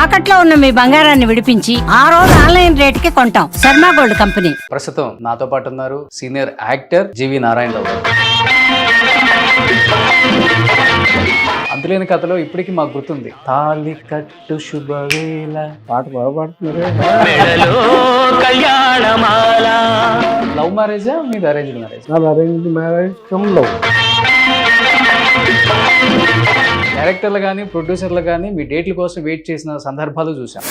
తాకట్లో ఉన్న మీ బంగారాన్ని విడిపించి ఆ రోజు ఆన్లైన్ రేటుకి కొంటాం. Sharma gold company. ప్రస్తుతం నాతో పాటు ఉన్నారు సీనియర్ యాక్టర్ జీవి నారాయణరావు గారు. అంతులేని కథలో ఇప్పటికీ మాకు గుర్తుంది. తాళి కట్టు శుభవేళ పాట బాగా పాడుతున్నారు. లవ్ మ్యారేజా మీది అరేంజ్ మ్యారేజ్? నాది అరేంజ్ మ్యారేజ్ కమ్ లవ్. డైరెక్టర్లు కానీ ప్రొడ్యూసర్లు కానీ మీ డేట్ల కోసం వెయిట్ చేసిన సందర్భాలు చూసాం.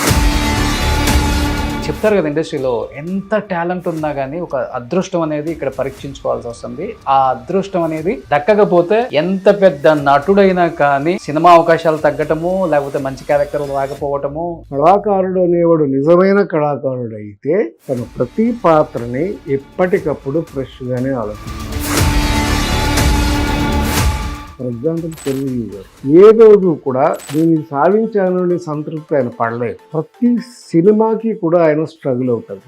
చెప్తారు కదా, ఇండస్ట్రీలో ఎంత టాలెంట్ ఉన్నా కానీ ఒక అదృష్టం అనేది ఇక్కడ పరీక్షించుకోవాల్సి వస్తుంది. ఆ అదృష్టం అనేది దక్కకపోతే ఎంత పెద్ద నటుడైనా కానీ సినిమా అవకాశాలు తగ్గటము, లేకపోతే మంచి క్యారెక్టర్లు రాకపోవటము. కళాకారుడు అనేవాడు నిజమైన కళాకారుడు అయితే తన ప్రతి పాత్రని ఎప్పటికప్పుడు ఫ్రెష్ గానే ఆలోచిస్తాడు. ఫర్ ఎగ్జాంపుల్ తెలుగు ఏ రోజు కూడా నేను సాధించాను అనే సంతృప్తి ఆయన పడలేదు. ప్రతి సినిమాకి కూడా ఆయన స్ట్రగుల్ అవుతాడు.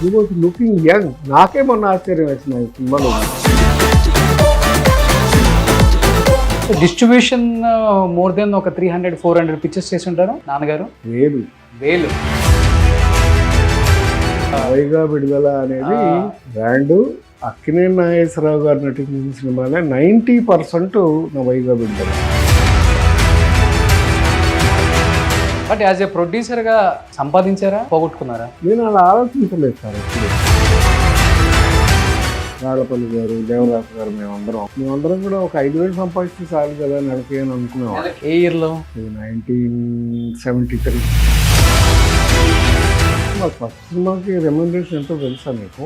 హి వాజ్ లుకింగ్ యంగ్. నాకే మొన్న ఆశ్చర్యం వేసిన ఈ సినిమాలో. డిస్ట్రిబ్యూషన్ మోర్ దెన్ ఒక 300-400 పిక్చర్స్ చేసి ఉంటారు నాన్నగారు. వేలు వైగా విడుదల అనేది బ్రాండ్. అక్కినేని నాగేశ్వరరావు గారు నటించిన సినిమాలే 90% నా వైగా విడుదల. బట్ యాజ్ ఏ ప్రొడ్యూసర్గా సంపాదించారా, పోగొట్టుకున్నారా? నేను అలా ఆలోచించలేదు సార్. ఇప్పుడు రాళ్లపల్లి గారు, దేవరాజు గారు, మేమందరం కూడా ఒక 5,000 సంపాదిస్తే చాలు కదా నడిపి అని అనుకునేవాళ్ళం. ఏ ఇయర్లో? 1973. ఫస్ట్ సినిమాకి రెమ్యునరేషన్ ఎంతో తెలుసా మీకు?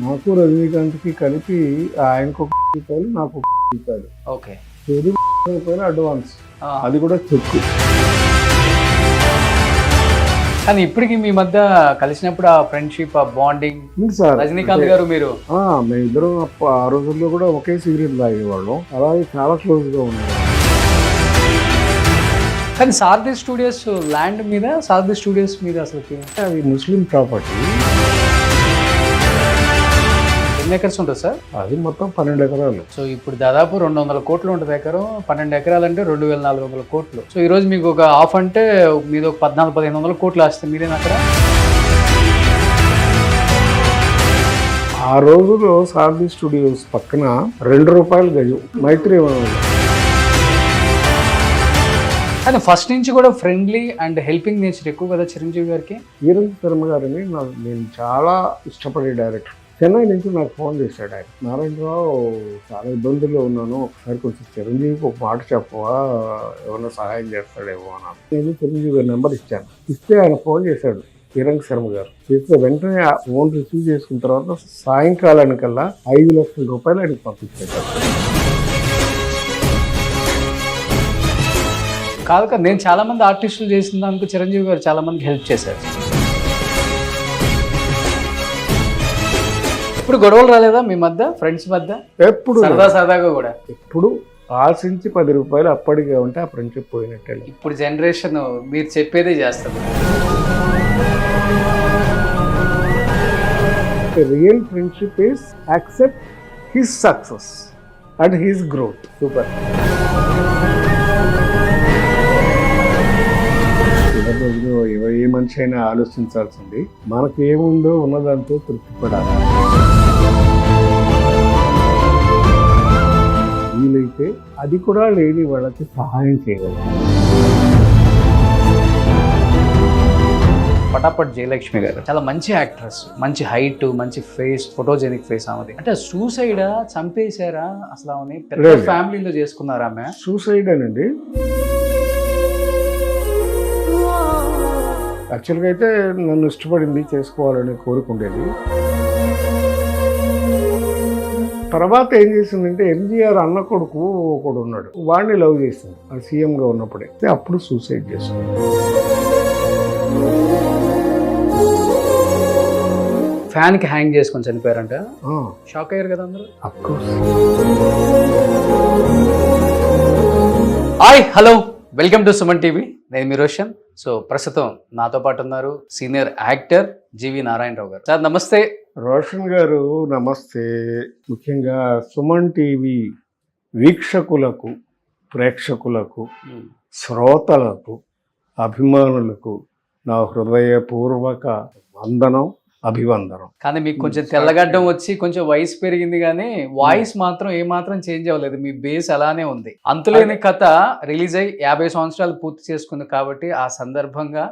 నాకు రజనీకాంత్కి కలిపి ఆయనకు రూపాయలు, నాకు రూపాయలు. ఓకే. రూపాయలు అడ్వాన్స్, అది కూడా చెక్. కానీ ఇప్పటికి మీ మధ్య కలిసినప్పుడు ఆ ఫ్రెండ్షిప్, ఆ బాండింగ్. సార్ రజనీకాంత్ గారు మీరు మేమిద్దరం ఆ రోజుల్లో కూడా ఒకే సిగరెట్ తాగేవాళ్ళం. అలాగే చాలా క్లోజ్ గా ఉన్నాం. కానీ సారథి స్టూడియోస్ ల్యాండ్ మీద, సారథి స్టూడియోస్ మీద అసలు అది ముస్లిం ప్రాపర్టీ. ఎన్ని ఎకర్స్ ఉంటుంది సార్? అది మొత్తం 12 ఎకరాలు. సో ఇప్పుడు దాదాపు 200 కోట్లు ఉంటుంది ఎకరం. 12 ఎకరాలు అంటే 2,400 కోట్లు. సో ఈ రోజు మీకు ఒక హాఫ్ అంటే మీది ఒక 1400-1500 కోట్లు వస్తుంది. మీరేనా అక్కడ? ఆ రోజులో సారథి స్టూడియోస్ పక్కన 2 రూపాయలు గజం మైత్రి. కానీ ఫస్ట్ నుంచి కూడా ఫ్రెండ్లీ అండ్ హెల్పింగ్ నేచర్ ఎక్కువ కదా చిరంజీవి గారికి. హీరోయిన్ శర్మ గారిని నేను చాలా ఇష్టపడే డైరెక్టర్. చెన్నై నుంచి నాకు ఫోన్ చేశాడు ఆయన. నారాయణరావు, చాలా ఇబ్బందుల్లో ఉన్నాను, ఒకసారి కొంచెం చిరంజీవికి ఒక మాట చెప్పవా, ఏమన్నా సహాయం చేస్తాడేమో అన్నాను. నేను చిరంజీవి గారి నెంబర్ ఇచ్చాను. ఇస్తే ఆయన ఫోన్ చేశాడు హీరోయిన్ శర్మ గారు. చేస్తే వెంటనే ఆ ఫోన్ రిసీవ్ చేసుకున్న తర్వాత సాయంకాలానికల్లా 5 లక్షల రూపాయలు ఆయనకు పంపించాడు. కాదు కదా, నేను చాలా మంది ఆర్టిస్టులు చేసిన దానికి చిరంజీవి గారు చాలా మందికి హెల్ప్ చేశారు. ఇప్పుడు గొడవలు రాలేదా మీ మధ్య, ఫ్రెండ్స్ మధ్య? ఎప్పుడు సరదాగా కూడా ఎప్పుడు ఆశించి 10 రూపాయలు అప్పటికే ఉంటే ఆ ఫ్రెండ్షిప్ పోయినట్టే. ఇప్పుడు జనరేషన్ మీరు చెప్పేదే చేస్తారు. Real friendship is accept his success and his growth. Super. ఏ మనిషి అయినా ఆలోచించాల్సింది మనకు ఏముందో ఉన్నదాంతో తృప్తిపడాలి. వీలైతే అది కూడా లేని వాళ్ళకి సహాయం చేయగలరు. పటాపట్ జయలక్ష్మి గారు చాలా మంచి యాక్ట్రెస్, మంచి హైట్, మంచి ఫేస్, ఫోటోజెనిక్ ఫేస్ ఆమెది. అంటే సూసైడా, చంపేశారా అసలు? ఆమె పెద్ద ఫ్యామిలీలో చేసుకున్నారా ఆమె? సూసైడ్ అనండి. యాక్చువల్గా అయితే నన్ను ఇష్టపడింది, చేసుకోవాలని కోరుకుండేది. తర్వాత ఏం చేసిందంటే ఎంజీఆర్ అన్న కొడుకు ఒకడు ఉన్నాడు, వాడిని లవ్ చేసింది అది సీఎంగా ఉన్నప్పుడే. అప్పుడు సూసైడ్ చేసింది. ఫ్యాన్ కి హ్యాంగ్ చేసుకొని చనిపోయారంట. షాక్ అయ్యారు కదా అందరూ. Hi, hello, welcome to Suman TV. నేను మీ రోషన్. సో ప్రస్తుతం నాతో పాటు ఉన్నారు సీనియర్ యాక్టర్ జీవి నారాయణరావు గారు. సార్ నమస్తే. రోషన్ గారు నమస్తే. ముఖ్యంగా సుమన్ టీవీ వీక్షకులకు ప్రేక్షకులకు, శ్రోతలకు, అభిమానులకు నా హృదయపూర్వక వందనం, అభివందనం. కానీ మీకు కొంచెం తెల్లగడ్డం వచ్చి కొంచెం వయసు పెరిగింది కానీ వాయిస్ మాత్రం ఏమాత్రం చేంజ్ అవ్వలేదు, మీ బేస్ అలానే ఉంది. అంతులేని కథ రిలీజ్ అయ్యి 50 సంవత్సరాలు పూర్తి చేసుకుంది కాబట్టి ఆ సందర్భంగా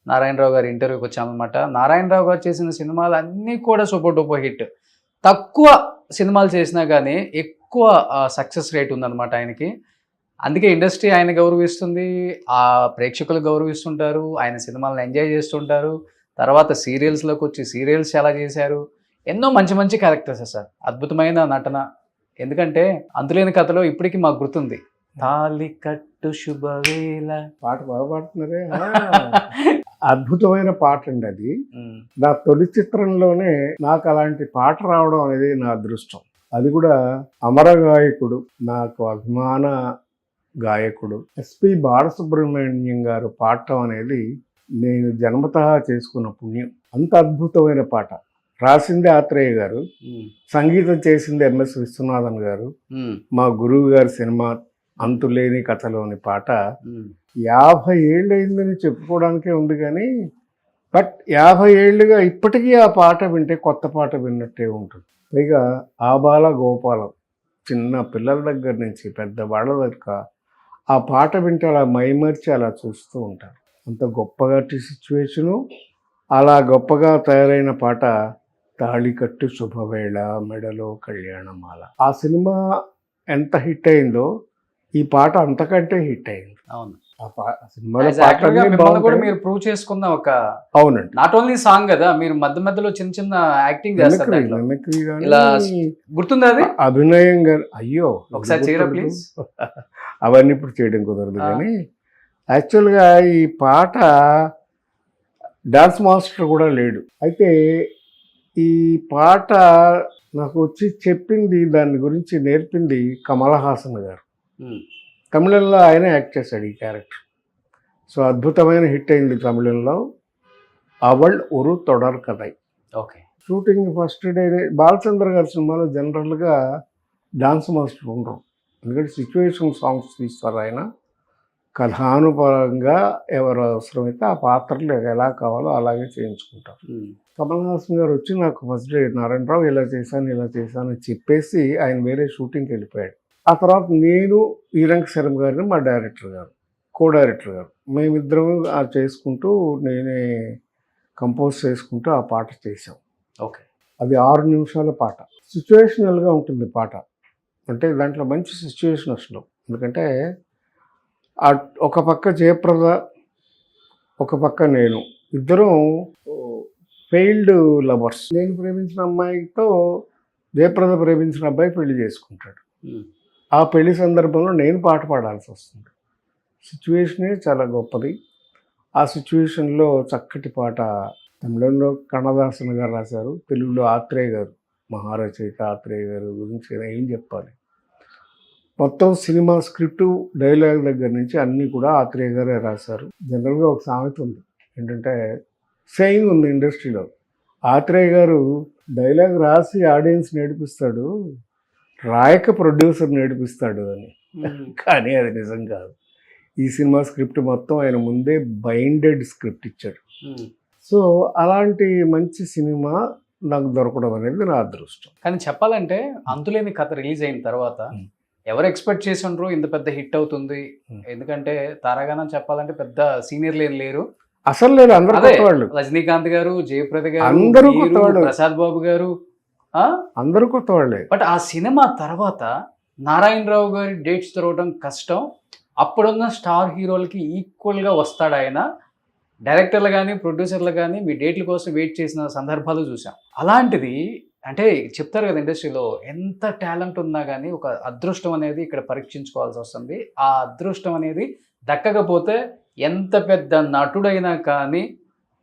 నారాయణరావు గారి ఇంటర్వ్యూకి వచ్చామన్నమాట. నారాయణరావు గారు చేసిన సినిమాలు అన్నీ కూడా సూపర్ డూపర్ హిట్. తక్కువ సినిమాలు చేసినా కానీ ఎక్కువ సక్సెస్ రేట్ ఉందన్నమాట ఆయనకి. అందుకే ఇండస్ట్రీ ఆయన గౌరవిస్తుంది, ఆ ప్రేక్షకులు గౌరవిస్తుంటారు, ఆయన సినిమాలను ఎంజాయ్ చేస్తుంటారు. తర్వాత సీరియల్స్లోకి వచ్చి సీరియల్స్ చాలా చేశారు, ఎన్నో మంచి మంచి క్యారెక్టర్స్ సార్, అద్భుతమైన నటన. ఎందుకంటే అంతులేని కథలో ఇప్పటికీ మాకు గుర్తుంది, తాళి కట్టు శుభవేళ పాట బాగా పాడుతున్నారే. అద్భుతమైన పాట అండి అది. నా తొలి చిత్రంలోనే నాకు అలాంటి పాట రావడం అనేది నా అదృష్టం. అది కూడా అమర గాయకుడు, నాకు అభిమాన గాయకుడు ఎస్పి బాలసుబ్రహ్మణ్యం గారు పాడటం అనేది నేను జన్మతః చేసుకున్న పుణ్యం. అంత అద్భుతమైన పాట. రాసింది ఆత్రేయ గారు, సంగీతం చేసింది ఎంఎస్ విశ్వనాథన్ గారు. మా గురువు గారి సినిమా అంతులేని కథలోని పాట 50 ఏళ్ళు అయిందని చెప్పుకోవడానికే ఉంది కానీ బట్ 50 ఏళ్ళుగా ఇప్పటికీ ఆ పాట వింటే కొత్త పాట విన్నట్టే ఉంటుంది. పైగా ఆబాల గోపాలం, చిన్న పిల్లల దగ్గర నుంచి పెద్దవాళ్ళ దగ్గర ఆ పాట వింటే అలా మైమర్చి అలా చూస్తూ ఉంటారు. అంత గొప్పగా సిచ్యువేషను, అలా గొప్పగా తయారైన పాట తాళికట్టు శుభవేళ మెడలో కళ్యాణమాల. ఆ సినిమా ఎంత హిట్ అయిందో ఈ పాట అంతకంటే హిట్ అయింది. అవును, సినిమాలో కూడా మీరు ప్రూవ్ చేసుకున్న ఒక, అవునండి, నాట్ ఓన్లీ సాంగ్ కదా, మీరు మధ్య మధ్యలో చిన్న చిన్న యాక్టింగ్ చేస్తారు. గుర్తుందా అది? అభినయం గారు, అయ్యో ఒకసారి చేయరా ప్లీజ్. అవన్నీ ఇప్పుడు చేయడం కుదరదు కానీ యాక్చువల్గా ఈ పాట డాన్స్ మాస్టర్ కూడా లేడు. అయితే ఈ పాట నాకు వచ్చి చెప్పింది, దాని గురించి నేర్పింది కమల్ హాసన్ గారు. తమిళంలో ఆయన యాక్ట్ చేశాడు ఈ క్యారెక్టర్. సో అద్భుతమైన హిట్ అయింది తమిళంలో. Aval Oru Thodar Kathai. Okay. Shooting first day Balachandra గారి సినిమాలో జనరల్గా డాన్స్ మాస్టర్ ఉండరు, ఎందుకంటే సిచ్యువేషన్ సాంగ్స్ తీస్తారు ఆయన. కథానుపరంగా ఎవరు అవసరమైతే ఆ పాత్రలు ఎలా కావాలో అలాగే చేయించుకుంటారు. కమల్ హాసన్ గారు వచ్చి నాకు ఫస్ట్ డే నారాయణరావు ఇలా చేశాను అని చెప్పేసి ఆయన వేరే షూటింగ్కి వెళ్ళిపోయాడు. ఆ తర్వాత నేను ఈరంగ శర్మ గారిని మా డైరెక్టర్ గారు, కో డైరెక్టర్ గారు, మేమిద్దరం చేసుకుంటూ నేనే కంపోజ్ చేసుకుంటూ ఆ పాట చేసాం. ఓకే. అది 6 నిమిషాల పాట. సిచ్యువేషనల్గా ఉంటుంది పాట, అంటే దాంట్లో మంచి సిచ్యువేషన్ అసలు. ఎందుకంటే ఒక పక్క జయప్రద, ఒక పక్క నేను, ఇద్దరం ఫెయిల్డ్ లవర్స్. నేను ప్రేమించిన అమ్మాయితో జయప్రద ప్రేమించిన అబ్బాయి పెళ్లి చేసుకుంటాడు. ఆ పెళ్లి సందర్భంలో నేను పాట పాడాల్సి వస్తుంది. సిచ్యువేషనే చాలా గొప్పది. ఆ సిచ్యువేషన్లో చక్కటి పాట తమిళంలో కన్నదాసన్ గారు రాశారు, తెలుగులో ఆత్రేయ గారు, మహారచయిత ఆత్రేయ గారు గురించి ఏం చెప్పాలి. మొత్తం సినిమా స్క్రిప్టు, డైలాగ్ దగ్గర నుంచి అన్నీ కూడా ఆత్రేయ గారే రాశారు. జనరల్గా ఒక సామెత ఉంది, ఏంటంటే సేయింగ్ ఉంది ఇండస్ట్రీలో, ఆత్రేయ గారు డైలాగ్ రాసి ఆడియన్స్ నేర్పిస్తాడు, రాయక ప్రొడ్యూసర్ నేర్పిస్తాడు అని. కానీ అది నిజం కాదు. ఈ సినిమా స్క్రిప్ట్ మొత్తం ఆయన ముందే బైండెడ్ స్క్రిప్ట్ ఇచ్చాడు. సో అలాంటి మంచి సినిమా నాకు దొరకడం అనేది నా అదృష్టం. కానీ చెప్పాలంటే అంతులేని కథ రిలీజ్ అయిన తర్వాత ఎవరు ఎక్స్పెక్ట్ చేసి ఉండరు ఇంత పెద్ద హిట్ అవుతుంది. ఎందుకంటే తారాగణం చెప్పాలంటే పెద్ద సీనియర్లు ఏం లేరు, అసలు లేదు, అందరూ కొత్త వాళ్ళు. రజనీకాంత్ గారు, జయప్రద గారు, అందరూ కొత్త వాళ్ళు, ప్రసాద్ బాబు గారు, అందరూ కొత్త వాళ్ళే. బట్ ఆ సినిమా తర్వాత నారాయణరావు గారి డేట్స్ దొరకడం కష్టం. అప్పుడున్న స్టార్ హీరోలకి ఈక్వల్గా వస్తాడు ఆయన. డైరెక్టర్లు కానీ ప్రొడ్యూసర్లు కానీ మీ డేట్ల కోసం వెయిట్ చేసిన సందర్భాలు చూసాం. అలాంటిది అంటే చెప్తారు కదా, ఇండస్ట్రీలో ఎంత టాలెంట్ ఉన్నా కానీ ఒక అదృష్టం అనేది ఇక్కడ పరీక్షించుకోవాల్సి వస్తుంది. ఆ అదృష్టం అనేది దక్కకపోతే ఎంత పెద్ద నటుడైనా కానీ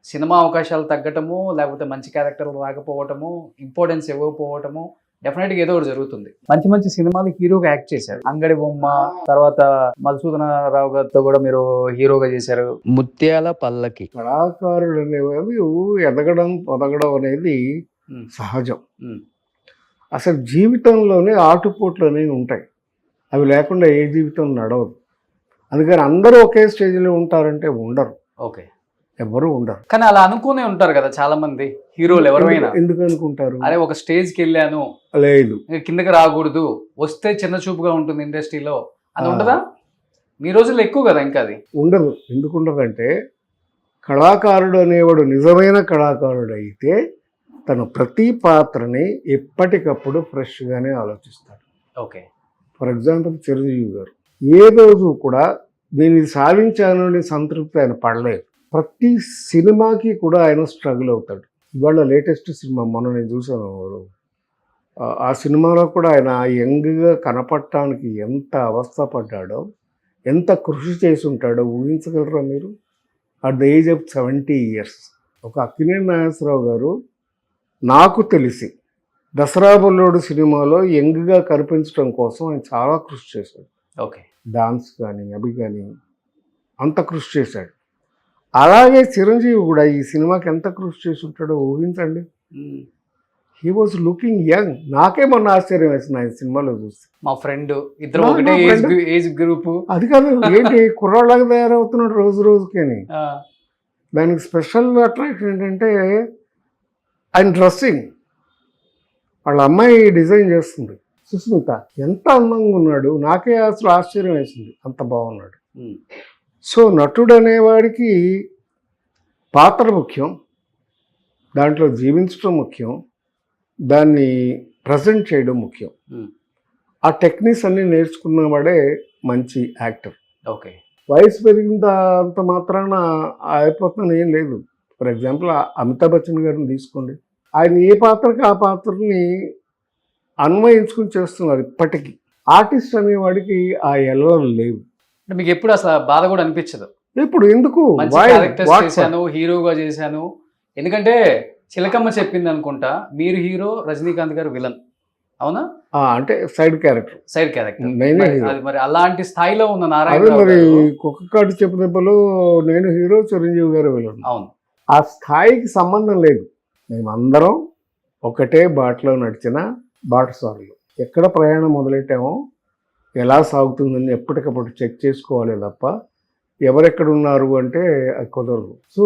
సినిమా అవకాశాలు తగ్గటము, లేకపోతే మంచి క్యారెక్టర్లు రాకపోవటము, ఇంపార్టెన్స్ ఇవ్వకపోవటము, డెఫినెట్గా ఏదో ఒకటి జరుగుతుంది. మంచి మంచి సినిమాలు హీరోగా యాక్ట్ చేశారు. అంగడి బొమ్మ, తర్వాత మధుసూదన రావు గారితో కూడా మీరు హీరోగా చేశారు. ముత్యాల పల్లకి. కళాకారులు అనేవి ఎదగడం పొదగడం అనేది సహజం. అసలు జీవితంలోనే ఆటుపోట్లు అనేవి ఉంటాయి. అవి లేకుండా ఏ జీవితం నడవదు. అందుకని అందరూ ఒకే స్టేజ్లో ఉంటారంటే ఉండరు, ఓకే. ఎవరు ఉండరు. కానీ అలా అనుకునే ఉంటారు కదా చాలా మంది హీరోలు ఎవరైనా. ఎందుకు అనుకుంటారు? అరే ఒక స్టేజ్కి వెళ్ళాను, లేదు ఇంకా కిందకి రాకూడదు, వస్తే చిన్న చూపుగా ఉంటుంది ఇండస్ట్రీలో అని ఉండదా? మీ రోజుల్లో ఎక్కువ కదా ఇంకా అది. ఉండదు. ఎందుకు ఉండదంటే కళాకారుడు అనేవాడు నిజమైన కళాకారుడు అయితే తను ప్రతి పాత్రని ఎప్పటికప్పుడు ఫ్రెష్గానే ఆలోచిస్తాడు. ఓకే. ఫర్ ఎగ్జాంపుల్ చిరంజీవి గారు ఏ రోజు కూడా నేను ఇది సాధించాను అని సంతృప్తి ఆయన పడలేదు. ప్రతి సినిమాకి కూడా ఆయన స్ట్రగుల్ అవుతాడు. ఇవాళ లేటెస్ట్ సినిమా మొన్న నేను చూసాను, ఆ సినిమాలో కూడా ఆయన యంగ్గా కనపడటానికి ఎంత అవస్థపడ్డాడో, ఎంత కృషి చేసి ఉంటాడో ఊహించగలరా మీరు? At the age of 70 years. ఒక అక్కినేని నాగేశ్వరరావు గారు నాకు తెలిసి దసరా బుల్లోడు సినిమాలో యంగ్గా కనిపించడం కోసం ఆయన చాలా కృషి చేశాడు. ఓకే. డాన్స్ కానీ అవి కానీ అంత కృషి చేశాడు. అలాగే చిరంజీవి కూడా ఈ సినిమాకి ఎంత కృషి చేసి ఉంటాడో ఊహించండి. He was looking young. నాకే మొన్న ఆశ్చర్యం వేసింది ఆయన సినిమాలో చూస్తే. మా ఫ్రెండ్ ఇద్దరు ఒకటే ఏజ్ గ్రూప్. అది కాదు, ఏంటి కుర్రాళ్ళగా తయారవుతున్నాడు రోజు రోజుకేని. దానికి స్పెషల్ అట్రాక్షన్ ఏంటంటే ఆయన డ్రెస్సింగ్. వాళ్ళ అమ్మాయి డిజైన్ చేస్తుంది సుస్మిత, ఎంత అందంగా ఉన్నాడు. నాకే అసలు ఆశ్చర్యం వేసింది, అంత బాగున్నాడు. సో నటుడు అనేవాడికి పాత్ర ముఖ్యం, దాంట్లో జీవించడం ముఖ్యం, దాన్ని ప్రజెంట్ చేయడం ముఖ్యం. ఆ టెక్నిక్స్ అన్నీ నేర్చుకున్నవాడే మంచి యాక్టర్. ఓకే. వయసు పెరిగినంత మాత్రాన అయిపోతుంది ఏం లేదు. ఫర్ ఎగ్జాంపుల్ అమితాబ్ బచ్చన్ గారిని తీసుకోండి, ఆయన ఏ పాత్రకి ఆ పాత్రని అన్వయించుకుని చేస్తున్నారు ఇప్పటికీ. ఆర్టిస్ట్ అనేవాడికి ఆ ఎల్లలు లేవు. మీకు ఎప్పుడు అసలు బాధ కూడా అనిపించదు? ఇప్పుడు ఎందుకు చేశాను, హీరోగా చేశాను. ఎందుకంటే చిలకమ్మ చెప్పింది అనుకుంటా, మీరు హీరో, రజనీకాంత్ గారు విలన్, అవునా? అంటే సైడ్ క్యారెక్టర్. మరి అలాంటి స్థాయిలో ఉన్న నారాయణ మరి కుక్క కాటు చెప్పు దెబ్బలో నేను హీరో, చిరంజీవి గారు విలన్. అవును. ఆ స్థాయికి సంబంధం లేదు. మేమందరం ఒకటే బాటలో నడిచిన బాటసారులు. ఎక్కడ ప్రయాణం మొదలెట్టామో ఎలా సాగుతుందని ఎప్పటికప్పుడు చెక్ చేసుకోవాలి తప్ప ఎవరెక్కడ ఉన్నారు అంటే అది కుదరదు. సో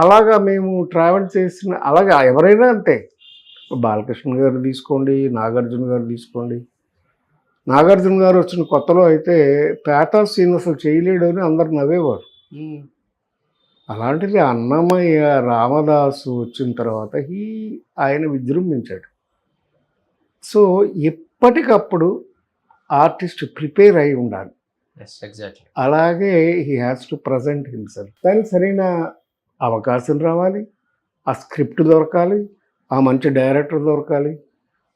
అలాగా మేము ట్రావెల్ చేసిన, అలాగా ఎవరైనా అంతే. బాలకృష్ణ గారు తీసుకోండి, నాగార్జున గారు తీసుకోండి. నాగార్జున గారు వచ్చిన కొత్తలో అయితే పేటా సీన్ అసలు చేయలేడు అని అందరు నవ్వేవారు. అలాంటిది అన్నమయ్య, రామదాసు వచ్చిన తర్వాత ఆయన విజృంభించాడు. సో ఎప్పటికప్పుడు ఆర్టిస్ట్ ప్రిపేర్ అయి ఉండాలి. అలాగే he has to present himself. దానికి సరైన అవకాశం రావాలి, ఆ స్క్రిప్ట్ దొరకాలి, ఆ మంచి డైరెక్టర్ దొరకాలి.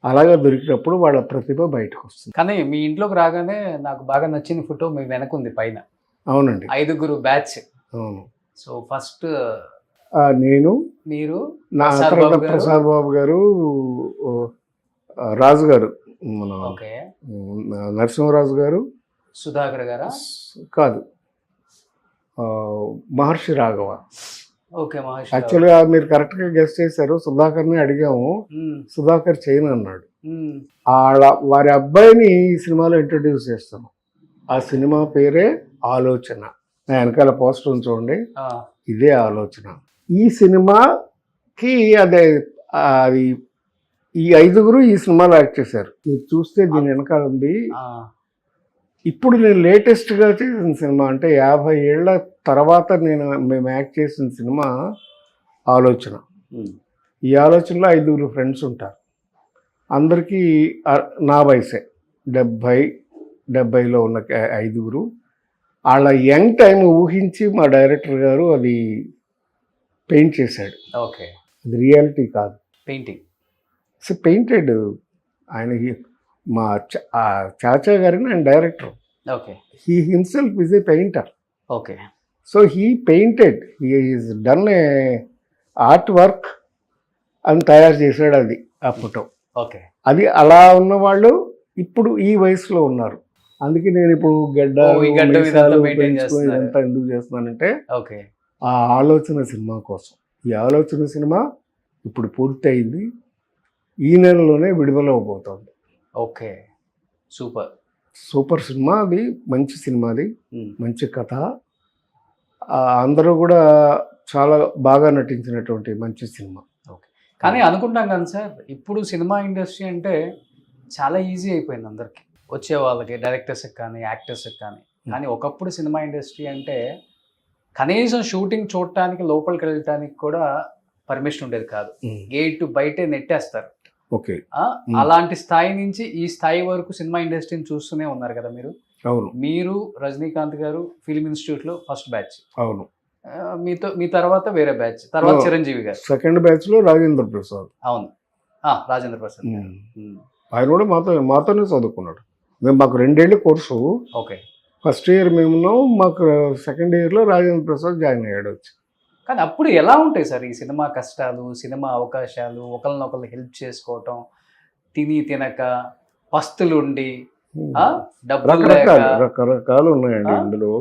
అలాగా దొరికినప్పుడు వాళ్ళ ప్రతిభ బయటకు వస్తుంది. కానీ మీ ఇంట్లోకి రాగానే నాకు బాగా నచ్చిన ఫోటో మీ వెనకుంది పైన. అవునండి, 5 బ్యాచ్. అవును. సో ఫస్ట్ నేను, మీరు, నా ప్రసాద్ బాబు గారు, రాజు గారు, మన నరసింహరాజు గారు, సుధాకర్ గారా కాదు, మహర్షి రాఘవ. ఓకే. యాక్చువల్గా మీరు కరెక్ట్గా గెస్ట్ చేశారు. సుధాకర్ని అడిగాము, సుధాకర్ చేయను అన్నాడు. వారి అబ్బాయిని ఈ సినిమాలో ఇంట్రడ్యూస్ చేస్తాను. ఆ సినిమా పేరే ఆలోచన. నా వెనకాల పోస్టర్ చూడండి, ఇదే ఆలోచన. ఈ సినిమాకి అది ఈ 5 ఈ సినిమాలో యాక్ట్ చేశారు. మీరు చూస్తే దీని వెనకాల ఉంది. ఇప్పుడు నేను లేటెస్ట్గా చేసిన సినిమా అంటే 50 ఏళ్ల తర్వాత మేము యాక్ట్ చేసిన సినిమా ఆలోచన. ఈ ఆలోచనలో 5 ఫ్రెండ్స్ ఉంటారు. అందరికీ నా వయసే, 70లో ఉన్న 5. వాళ్ళ యంగ్ టైం ఊహించి మా డైరెక్టర్ గారు అది పెయింట్ చేశాడు. ఓకే. అది రియాలిటీ కాదు, పెయింటింగ్. So painted. ఆయన మా చాచా గారిని ఆయన director. Okay. He himself is a painter. Okay. So he painted, he is done a art work అని తయారు చేశాడు అది, ఆ ఫోటో. ఓకే. అది అలా ఉన్నవాళ్ళు ఇప్పుడు ఈ వయసులో ఉన్నారు. అందుకే నేను ఇప్పుడు ఇదంతా ఎందుకు చేస్తున్నానంటే ఆ ఆలోచన సినిమా కోసం. ఈ ఆలోచన సినిమా ఇప్పుడు పూర్తి అయింది, ఈ నెలలోనే విడుదల అవబోతోంది. Okay, super. సూపర్ సినిమా అది, మంచి సినిమా అది, ఉమ్. మంచి కథ. అందరూ కూడా చాలా బాగా నటించినటువంటి మంచి సినిమా. కానీ అనుకుంటాం కదా సార్, ఇప్పుడు సినిమా ఇండస్ట్రీ అంటే చాలా ఈజీ అయిపోయింది అందరికి, వచ్చే వాళ్ళకి, డైరెక్టర్స్కి కానీ యాక్టర్స్కి కానీ. కానీ ఒకప్పుడు సినిమా ఇండస్ట్రీ అంటే కనీసం షూటింగ్ చూడటానికి లోపలికి వెళ్ళటానికి కూడా పర్మిషన్ ఉండేది కాదు. గేట్ బయటే నెట్టేస్తారు. ఓకే. అలాంటి స్థాయి నుంచి ఈ స్థాయి వరకు సినిమా ఇండస్ట్రీని చూస్తూనే ఉన్నారు కదా మీరు. అవును. మీరు రజనీకాంత్ గారు ఫిల్మ్ ఇన్స్టిట్యూట్లో ఫస్ట్ బ్యాచ్. అవును. మీ తర్వాత వేరే బ్యాచ్, తర్వాత చిరంజీవి గారు సెకండ్ బ్యాచ్ లో రాజేంద్ర ప్రసాద్. అవును, రాజేంద్ర ప్రసాద్. ఆయన కూడా మాతోనే చదువుకున్నాడు. మాకు 2 ఏళ్ళ కోర్సు. ఓకే. ఫస్ట్ ఇయర్ మేము ఉన్నాం, మాకు సెకండ్ ఇయర్ లో రాజేంద్ర ప్రసాద్ జాయిన్ అయ్యాడు వచ్చి. కానీ అప్పుడు ఎలా ఉంటాయి సార్ ఈ సినిమా కష్టాలు, సినిమా అవకాశాలు, ఒకరినొకరు హెల్ప్ చేసుకోవటం, తినక పస్తులుండి డబ్బులు లేక? రకరకాలు ఉన్నాయండి ఇందులో.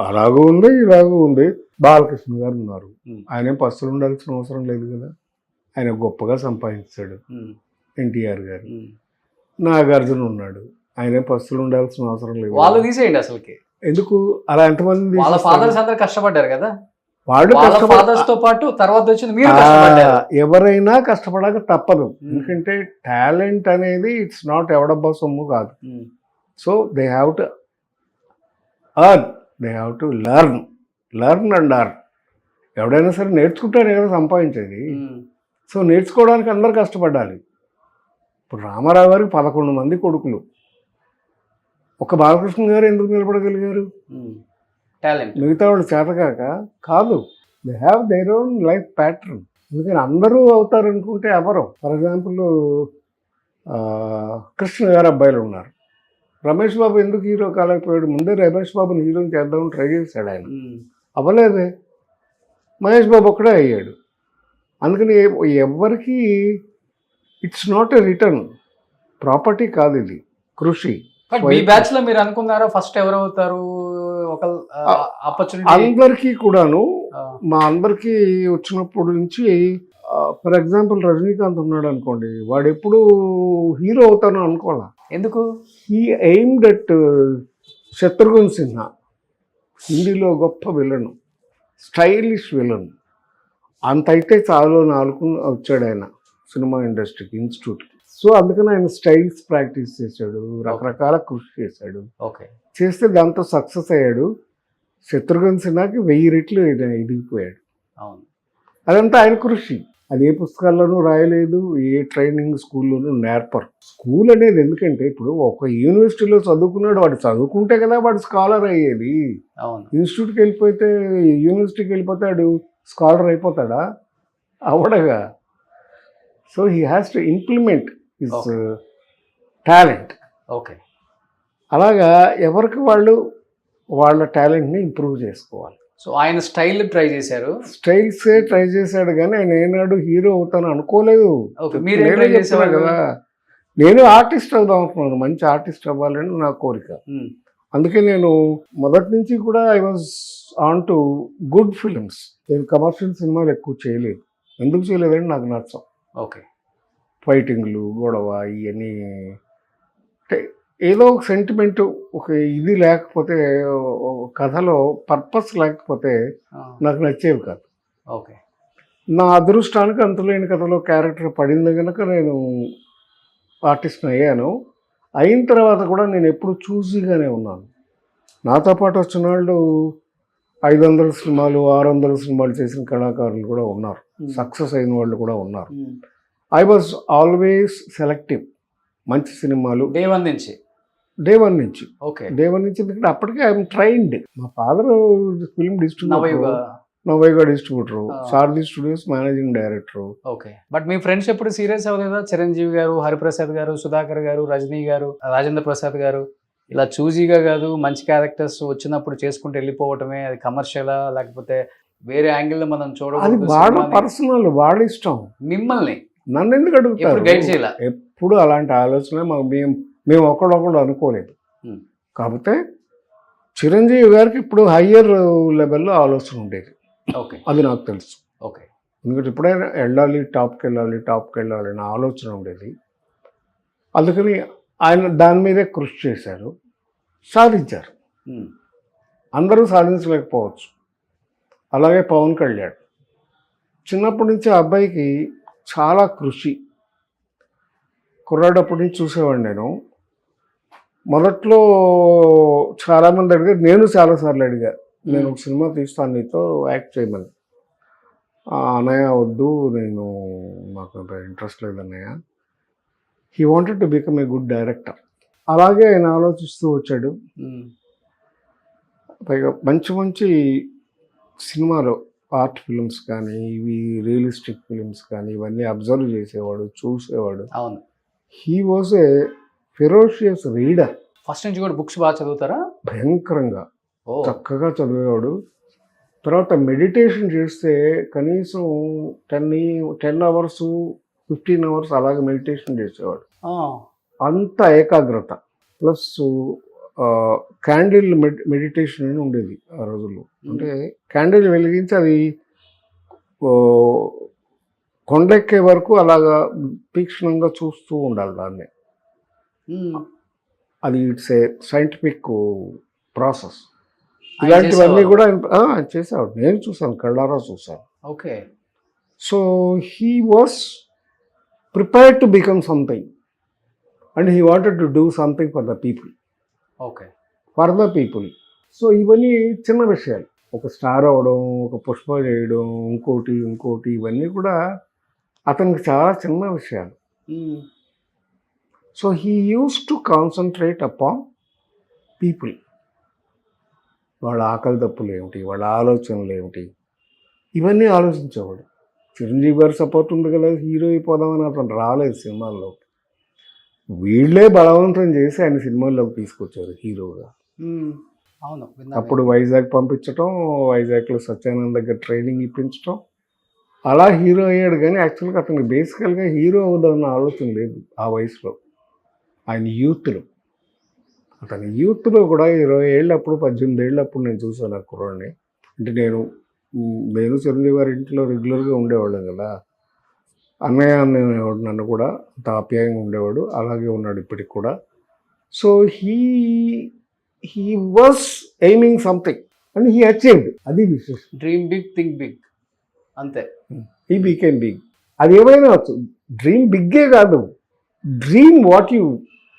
అలాగూ ఉంది, ఇలాగూ ఉంది. బాలకృష్ణ గారు ఉన్నారు, ఆయన పస్తులు ఉండాల్సిన అవసరం లేదు కదా, ఆయన గొప్పగా సంపాదించాడు. ఎన్టీఆర్ గారు. నాగార్జున ఉన్నాడు, ఆయన పస్తులు ఉండాల్సిన అవసరం లేదు. వాళ్ళు తీసేయండి అసలుకి. ఎందుకు అలా ఎంతమంది? వాళ్ళ ఫాదర్స్ అందరు కష్టపడ్డారు కదా, వాళ్ళు ఫాదర్స్ తో పాటు తర్వాత వచ్చింది మీరు కష్టపడ్డారు. ఎవరైనా కష్టపడక తప్పదు. ఎందుకంటే టాలెంట్ అనేది ఇట్స్ నాట్ ఎవడబ్బా సొమ్ము కాదు. So they have to earn, they have to learn and earn. ఎవడైనా సరే నేర్చుకుంటానే కదా సంపాదించేది. సో నేర్చుకోవడానికి అందరు కష్టపడాలి. ఇప్పుడు రామారావు గారికి 11 మంది కొడుకులు, ఒక బాలకృష్ణ గారు ఎందుకు నిలబడగలిగారు? టాలెంట్. మిగతా వాళ్ళు చేతకాక కాదు. They have their own life pattern. అందుకని అందరూ అవుతారు అనుకుంటే ఎవరు. ఫర్ ఎగ్జాంపుల్ కృష్ణ గారు అబ్బాయిలు ఉన్నారు. రమేష్ బాబు ఎందుకు హీరో కాలేకపోయాడు? ముందే రమేష్ బాబుని హీరోని చేద్దామని ట్రై చేశాడు ఆయన, అవ్వలేదే. మహేష్ బాబు ఒక్కడే అయ్యాడు. అందుకని ఎవరికి it's not a return property కాదు, ఇది కృషి. మీ బ్యాచ్ లో మీరు అనుకున్నారా ఫస్ట్ ఎవరు అవుతారు? ఒక ఆపర్చునిటీ అందరికీ కూడాను. మా అందరికీ వచ్చినప్పుడు నుంచి, ఫర్ ఎగ్జాంపుల్ రజనీకాంత్ ఉన్నాడు అనుకోండి, వాడు ఎప్పుడు హీరో అవుతాను అనుకోవాలా. ఎందుకు? He aimed at Shatrughna Sinha, హిందీలో గొప్ప విలన్, స్టైలిష్ విలన్. అంత అయితే చాలు వచ్చాడు ఆయన సినిమా ఇండస్ట్రీకి, ఇన్స్టిట్యూట్కి. సో అందుకని ఆయన స్టైల్స్ ప్రాక్టీస్ చేశాడు, రకరకాల కృషి చేశాడు. ఓకే. చేస్తే దాంతో సక్సెస్ అయ్యాడు. శత్రుఘ్న సిన్హాకి 1000 రెట్లు ఎదిగిపోయాడు. అవును. అదంతా ఆయన కృషి. అది ఏ పుస్తకాల్లోనూ రాయలేదు, ఏ ట్రైనింగ్ స్కూల్లోనూ నేర్పరు. స్కూల్ అనేది ఎందుకంటే, ఇప్పుడు ఒక యూనివర్సిటీలో చదువుకున్నాడు, వాడు చదువుకుంటే కదా వాడు స్కాలర్ అయ్యేది. అవును. ఇన్స్టిట్యూట్కి వెళ్ళిపోతే, యూనివర్సిటీకి వెళ్ళిపోతే వాడు స్కాలర్ అయిపోతాడా? అవడగా. So he has to implement his talent. Okay. అలాగా ఎవరికి వాళ్ళు వాళ్ళ టాలెంట్ని ఇంప్రూవ్ చేసుకోవాలి. సో ఆయన స్టైల్ ట్రై చేశారు. స్టైల్సే ట్రై చేశాడు కానీ ఆయన ఏనాడు హీరో అవుతాను అనుకోలేదు. కదా, నేను ఆర్టిస్ట్ అవుదాం అనుకున్నాను, మంచి ఆర్టిస్ట్ అవ్వాలని నా కోరిక. అందుకే నేను మొదటి నుంచి కూడా I was on to good films. నేను కమర్షియల్ సినిమాలు ఎక్కువ చేయలేదు. ఎందుకు చేయలేదని నాకు నచ్చం. ఓకే. ఫైటింగ్లు, గొడవ, ఇవన్నీ అంటే ఏదో ఒక సెంటిమెంట్, ఒక ఇది లేకపోతే, కథలో పర్పస్ లేకపోతే నాకు నచ్చేవి కాదు. ఓకే. నా అదృష్టానికి అంతులేని కథలో క్యారెక్టర్ పడింది కనుక నేను ఆర్టిస్ట్ని అయ్యాను. అయిన తర్వాత కూడా నేను ఎప్పుడు చూసిగానే ఉన్నాను. నాతో పాటు వచ్చిన వాళ్ళు 500 సినిమాలు 600 సినిమాలు చేసిన కళాకారులు కూడా ఉన్నారు, సక్సెస్ అయిన వాళ్ళు కూడా ఉన్నారు. I was always selective. మంచి సినిమాలు డే వన్ నుంచి. ఓకే. డే వన్ నుంచి ఎందుకంటే అప్పటికే ఐఎమ్ ట్రైన్డ్. మా father film distributor, Navayuga distributor, Sarathi studios managing director. Okay. But me friends ఎప్పుడు సీరియస్ అవ్వలేదా? చిరంజీవి గారు, హరిప్రసాద్ గారు, సుధాకర్ గారు, రజనీ గారు, రాజేంద్ర ప్రసాద్ గారు ఇలా చూజీగా కాదు, మంచి క్యారెక్టర్స్ వచ్చినప్పుడు చేసుకుంటూ వెళ్ళిపోవటమే, అది కమర్షియలా లేకపోతే వేరే యాంగిల్లో మనం చూడడం? అది వాళ్ళ పర్సనల్, వాళ్ళ ఇష్టం. మిమ్మల్ని నన్ను ఎందుకు అడుగుతారు? గైడ్ చేయాల ఎప్పుడు అలాంటి ఆలోచన మేము ఒకడొకడు అనుకోలేదు. కాకపోతే చిరంజీవి గారికి ఇప్పుడు హయ్యర్ లెవెల్లో ఆలోచన ఉండేది. ఓకే. అది నాకు తెలుసు. ఓకే. ఎందుకంటే ఎప్పుడైనా టాప్కి వెళ్ళాలి అనే ఆలోచన ఉండేది. అందుకని ఆయన దాని మీదే కృషి చేశారు, సాధించారు. ఉమ్. అందరూ సాధించలేకపోవచ్చు. అలాగే పవన్ కళ్యాణ్ చిన్నప్పటి నుంచి ఆ అబ్బాయికి చాలా కృషి. కుర్రాడప్పటి నుంచి చూసేవాడిని నేను. మొదట్లో చాలామంది అడిగారు, నేను చాలాసార్లు అడిగా, నేను ఒక సినిమా తీస్తాను నీతో యాక్ట్ చేయమని. అన్నయ్య వద్దు, నాకు అంత ఇంట్రెస్ట్ లేదన్నయ్య. He wanted to become a good director. అలాగే ఆయన ఆలోచిస్తూ వచ్చాడు. పైగా మంచి మంచి సినిమాలు, ఆర్ట్ ఫిల్మ్స్ కానీ, ఇవి రియలిస్టిక్ ఫిల్మ్స్ కానీ, ఇవన్నీ అబ్జర్వ్ చేసేవాడు, చూసేవాడు. అవును. He was a ferocious reader. First నుంచి కూడా బుక్స్ బాగా చదువుతారా? భయంకరంగా ఓ. చక్కగా చదివేవాడు. తర్వాత మెడిటేషన్ చేస్తే కనీసం 10 hours 15 hours అలాగే మెడిటేషన్ చేసేవాడు. ఆ. అంత ఏకాగ్రత. ప్లస్ క్యాండిల్ మెడిటేషన్ అని ఉండేది ఆ రోజుల్లో. అంటే క్యాండిల్ వెలిగించి అది కొండెక్కే వరకు అలాగా తీక్షణంగా చూస్తూ ఉండాలి దాన్ని. ఉమ్. అది ఇట్స్ ఏ సైంటిఫిక్ ప్రాసెస్. ఇలాంటివన్నీ కూడా చేసేవాడు. నేను చూసాను, కళ్ళారా చూసాను. Okay. So he was prepared to become something and he wanted to do something for the people. Okay. For the people. So ఇవన్నీ చిన్న విషయాలు. ఒక స్టార్ అవ్వడం, ఒక పుష్ప చేయడం, ఇంకోటి ఇవన్నీ కూడా అతనికి చాలా చిన్న విషయాలు. Um. So he use to concentrate upon people. వాళ్ళ ఆకలి తప్పులు ఏమిటి, వాళ్ళ ఆలోచనలు ఏమిటి, ఇవన్నీ ఆలోచించేవాడు. చిరంజీవి గారి సపోర్ట్ ఉంది కదా, హీరో అయిపోదామని అతను రాలేదు సినిమాల్లో. వీళ్ళే బలవంతం చేసి ఆయన సినిమాల్లోకి తీసుకొచ్చారు హీరోగా. ఉమ్. అవును, విన్నాను. అప్పుడు వైజాగ్ పంపించటం, వైజాగ్లో సత్యానంద్ దగ్గర ట్రైనింగ్ ఇప్పించటం, అలా హీరో అయ్యాడు. కానీ యాక్చువల్గా అతనికి బేసికల్గా హీరో అవుదామన్న ఆలోచన లేదు ఆ వయసులో. ఆయన యూత్లో కూడా 20 ఏళ్ళప్పుడు 18 ఏళ్ళప్పుడు నేను చూసాను ఆ కుర్రాడిని. అంటే నేను చిరంజీవి గారి ఇంట్లో రెగ్యులర్గా ఉండేవాళ్ళం కదా. అన్నయ్య అనేవాడు, నన్ను కూడా అంత ఆప్యాయంగా ఉండేవాడు. అలాగే ఉన్నాడు ఇప్పటికి కూడా. So he was aiming something and he achieved. అది విశేషం. డ్రీమ్ బిగ్, థింక్ బిగ్, అంతే. He became big. అది ఏమైనా వచ్చు. డ్రీమ్ బిగ్గే కాదు, డ్రీమ్ వాట్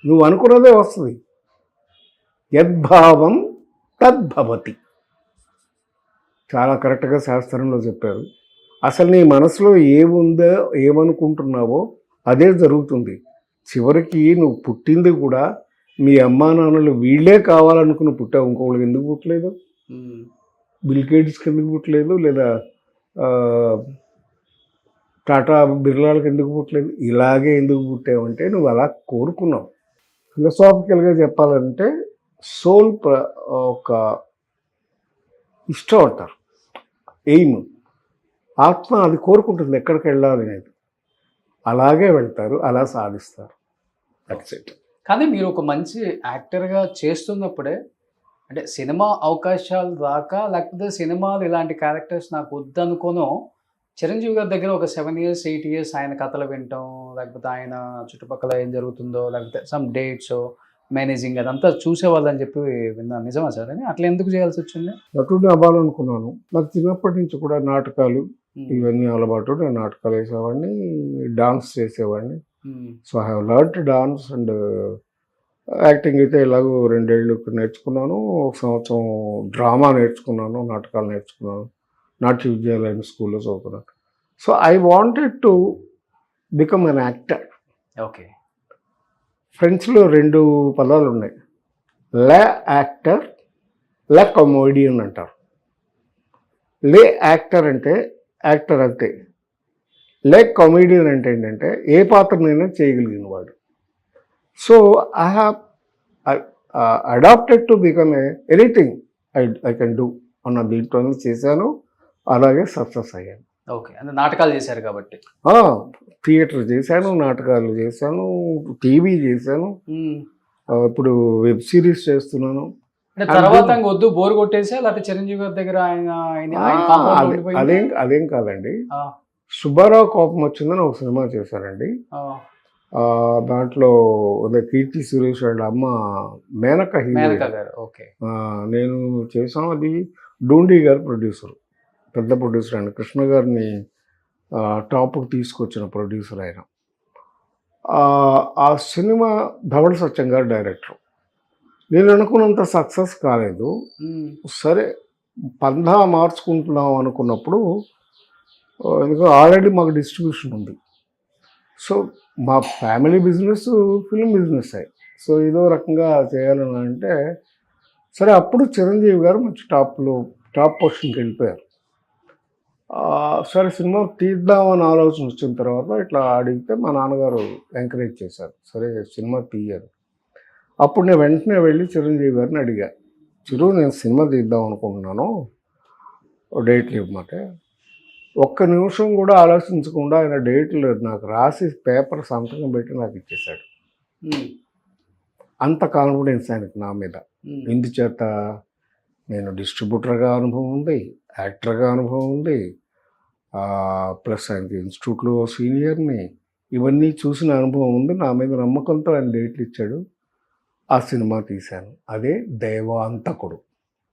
నువ్వు అనుకున్నదే వస్తుంది. యద్భావం తద్భవతి. చాలా కరెక్ట్గా శాస్త్రంలో చెప్పారు. అసలు నీ మనసులో ఏముందో, ఏమనుకుంటున్నావో అదే జరుగుతుంది. చివరికి నువ్వు పుట్టింది కూడా మీ అమ్మా నాన్నలు వీళ్ళే కావాలనుకుని పుట్టావు. ఇంకొకళ్ళకి ఎందుకు పుట్టలేదు? బిల్ గేట్స్కి ఎందుకు పుట్టలేదు? లేదా టాటా బిర్లాలకు ఎందుకు పుట్టలేదు? ఇలాగే ఎందుకు పుట్టావంటే నువ్వు అలా కోరుకున్నావు. ఫిలసాఫికల్గా చెప్పాలంటే సోల్ ఒక ఇష్టం అంటారు, ఎయిమ్. ఆత్మ అది కోరుకుంటుంది ఎక్కడికి వెళ్ళాలి అనేది. అలాగే వెళ్తారు, అలా సాధిస్తారు. That's it. కానీ మీరు ఒక మంచి యాక్టర్గా చేస్తున్నప్పుడే, అంటే సినిమా అవకాశాలు రాక, లేకపోతే సినిమాలు ఇలాంటి క్యారెక్టర్స్ నాకు వద్దనుకోనో, చిరంజీవి గారి దగ్గర ఒక 7 years 8 years ఆయన కథలు వింటాం, లేకపోతే ఆయన చుట్టుపక్కల ఏం జరుగుతుందో, లేకపోతే సమ్ డేట్స్ మేనేజింగ్ అదంతా చూసేవాళ్ళని చెప్పి విన్నాను. నిజమా సార్? అని అట్లా ఎందుకు చేయాల్సి వచ్చింది? నటుడిని అవ్వాలనుకున్నాను. నాకు చిన్నప్పటి నుంచి కూడా నాటకాలు ఇవన్నీ అలవాటు. నేను నాటకాలు వేసేవాడిని, డాన్స్ చేసేవాడిని. So I have learned dance and acting అయితే ఎలాగో 2 ఏళ్ళు నేర్చుకున్నాను. 1 సంవత్సరం డ్రామా నేర్చుకున్నాను, నాటకాలు నేర్చుకున్నాను. నాట్య విద్యాలయం స్కూల్లో చదువుకున్నాను. So I wanted to become an actor. Okay. ఫ్రెంచ్లో 2 పదాలు ఉన్నాయి, లే యాక్టర్, లే కమోడియన్ అంటారు. లే యాక్టర్ అంటే యాక్టర్ అంతే. లే కామెడియన్ అంటే ఏంటంటే ఏ పాత్రనైనా చేయగలిగిన వాడు. So I have adapted to become anything I can do అన్న దీంట్లోనే చేశాను. అలాగే సక్సెస్ అయ్యాను. ఓకే. అంటే నాటకాలు చేశారు కాబట్టి. థియేటర్ చేశాను, నాటకాలు చేశాను, టీవీ చేశాను, ఇప్పుడు వెబ్ సిరీస్ చేస్తున్నాను. అంటే తర్వాత వద్దు బోర్ కొట్టేసా, లేకపోతే చిరంజీవి గారి దగ్గర అదేం కాదండి. సుబ్బారావు కోపం వచ్చిందని ఒక సినిమా చేశారండి. దాంట్లో కీర్తి సురేష్ వాళ్ళ అమ్మ మేనక హీరోయిన్. మేనకా గారు. ఓకే. నేను చేసాం. అది డూండి గారు ప్రొడ్యూసర్, పెద్ద ప్రొడ్యూసర్ ఆయన, కృష్ణ గారిని టాప్కి తీసుకొచ్చిన ప్రొడ్యూసర్ ఆయన. ఆ సినిమా ధవళ సత్యం గారు డైరెక్టర్. నేను అనుకున్నంత సక్సెస్ కాలేదు. సరే పందా మార్చుకుంటున్నాం అనుకున్నప్పుడు, ఎందుకంటే ఆల్రెడీ మాకు డిస్ట్రిబ్యూషన్ ఉంది. సో మా ఫ్యామిలీ బిజినెస్ ఫిల్మ్ బిజినెస్ అయ్యి, సో ఏదో రకంగా చేయాలని అంటే, సరే అప్పుడు చిరంజీవి గారు మంచి టాప్ పొజిషన్కి వెళ్ళిపోయారు. సరే సినిమా తీద్దామని ఆలోచన వచ్చిన తర్వాత ఇట్లా అడిగితే మా నాన్నగారు ఎంకరేజ్ చేశారు, సరే సినిమా తీయాలి. అప్పుడు నేను వెంటనే వెళ్ళి చిరంజీవి గారిని అడిగా, చిరు నేను సినిమా తీద్దాం అనుకుంటున్నాను, డేట్లు ఇవ్వమంటే ఒక్క నిమిషం కూడా ఆలోచించకుండా ఆయన డేట్లు నాకు రాసి పేపర్ సంతకం పెట్టి నాకు ఇచ్చేశాడు. అంత కాన్ఫిడెన్స్ ఆయనకి నా మీద. ఇందుచేత నేను డిస్ట్రిబ్యూటర్గా అనుభవం ఉంది, యాక్టర్గా అనుభవం ఉంది, ప్లస్ ఆయనకి ఇన్స్టిట్యూట్లో సీనియర్ని, ఇవన్నీ చూసిన అనుభవం ఉంది. నా మీద నమ్మకంతో ఆయన డేట్లు ఇచ్చాడు. ఆ సినిమా తీశాను. అదే Devanthakudu.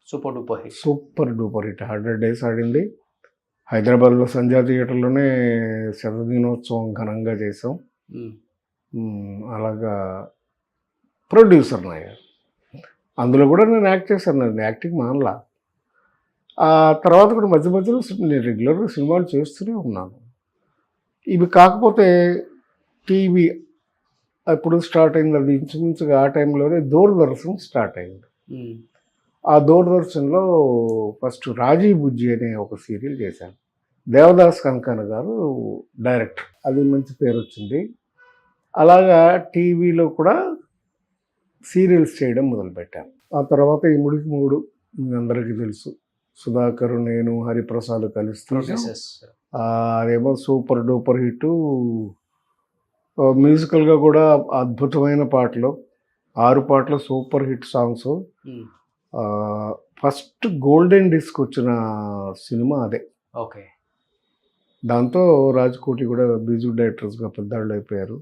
Super duper hit. 100 days ఆడింది. హైదరాబాద్లో సంధ్యా థియేటర్లోనే శతదినోత్సవం ఘనంగా చేసాం. అలాగా ప్రొడ్యూసర్ అయ్యారు. అందులో కూడా నేను యాక్ట్ చేశాను. నేను యాక్టింగ్ మానలా. ఆ తర్వాత కూడా మధ్య మధ్యలో నేను రెగ్యులర్గా సినిమాలు చేస్తూనే ఉన్నాను. ఇవి కాకపోతే టీవీ ఎప్పుడు స్టార్ట్ అయింది, అది ఇంచుమించుగా ఆ టైంలోనే దూరదర్శన్ స్టార్ట్ అయింది. ఆ దూరదర్శన్లో ఫస్ట్ రాజీ బుజ్జి అనే ఒక సీరియల్ చేశాను. దేవదాస్ కనకాన గారు డైరెక్టర్. అది మంచి పేరు వచ్చింది. అలాగా టీవీలో కూడా సీరియల్స్ చేయడం మొదలుపెట్టాను. ఆ తర్వాత ఈ ముడికి మూడు మీ అందరికీ తెలుసు, సుధాకర్, నేను, హరిప్రసాద్ కలిస్తూ, అదేమో సూపర్ డూపర్ హిట్. మ్యూజికల్గా కూడా అద్భుతమైన పాటలు, 6 పాటలు super hit songs. First golden disc వచ్చిన సినిమా అదే. ఓకే. దాంతో రాజ్కోటి కూడా మ్యూజిక్ డైరెక్టర్స్గా పెద్దవాళ్ళు అయిపోయారు.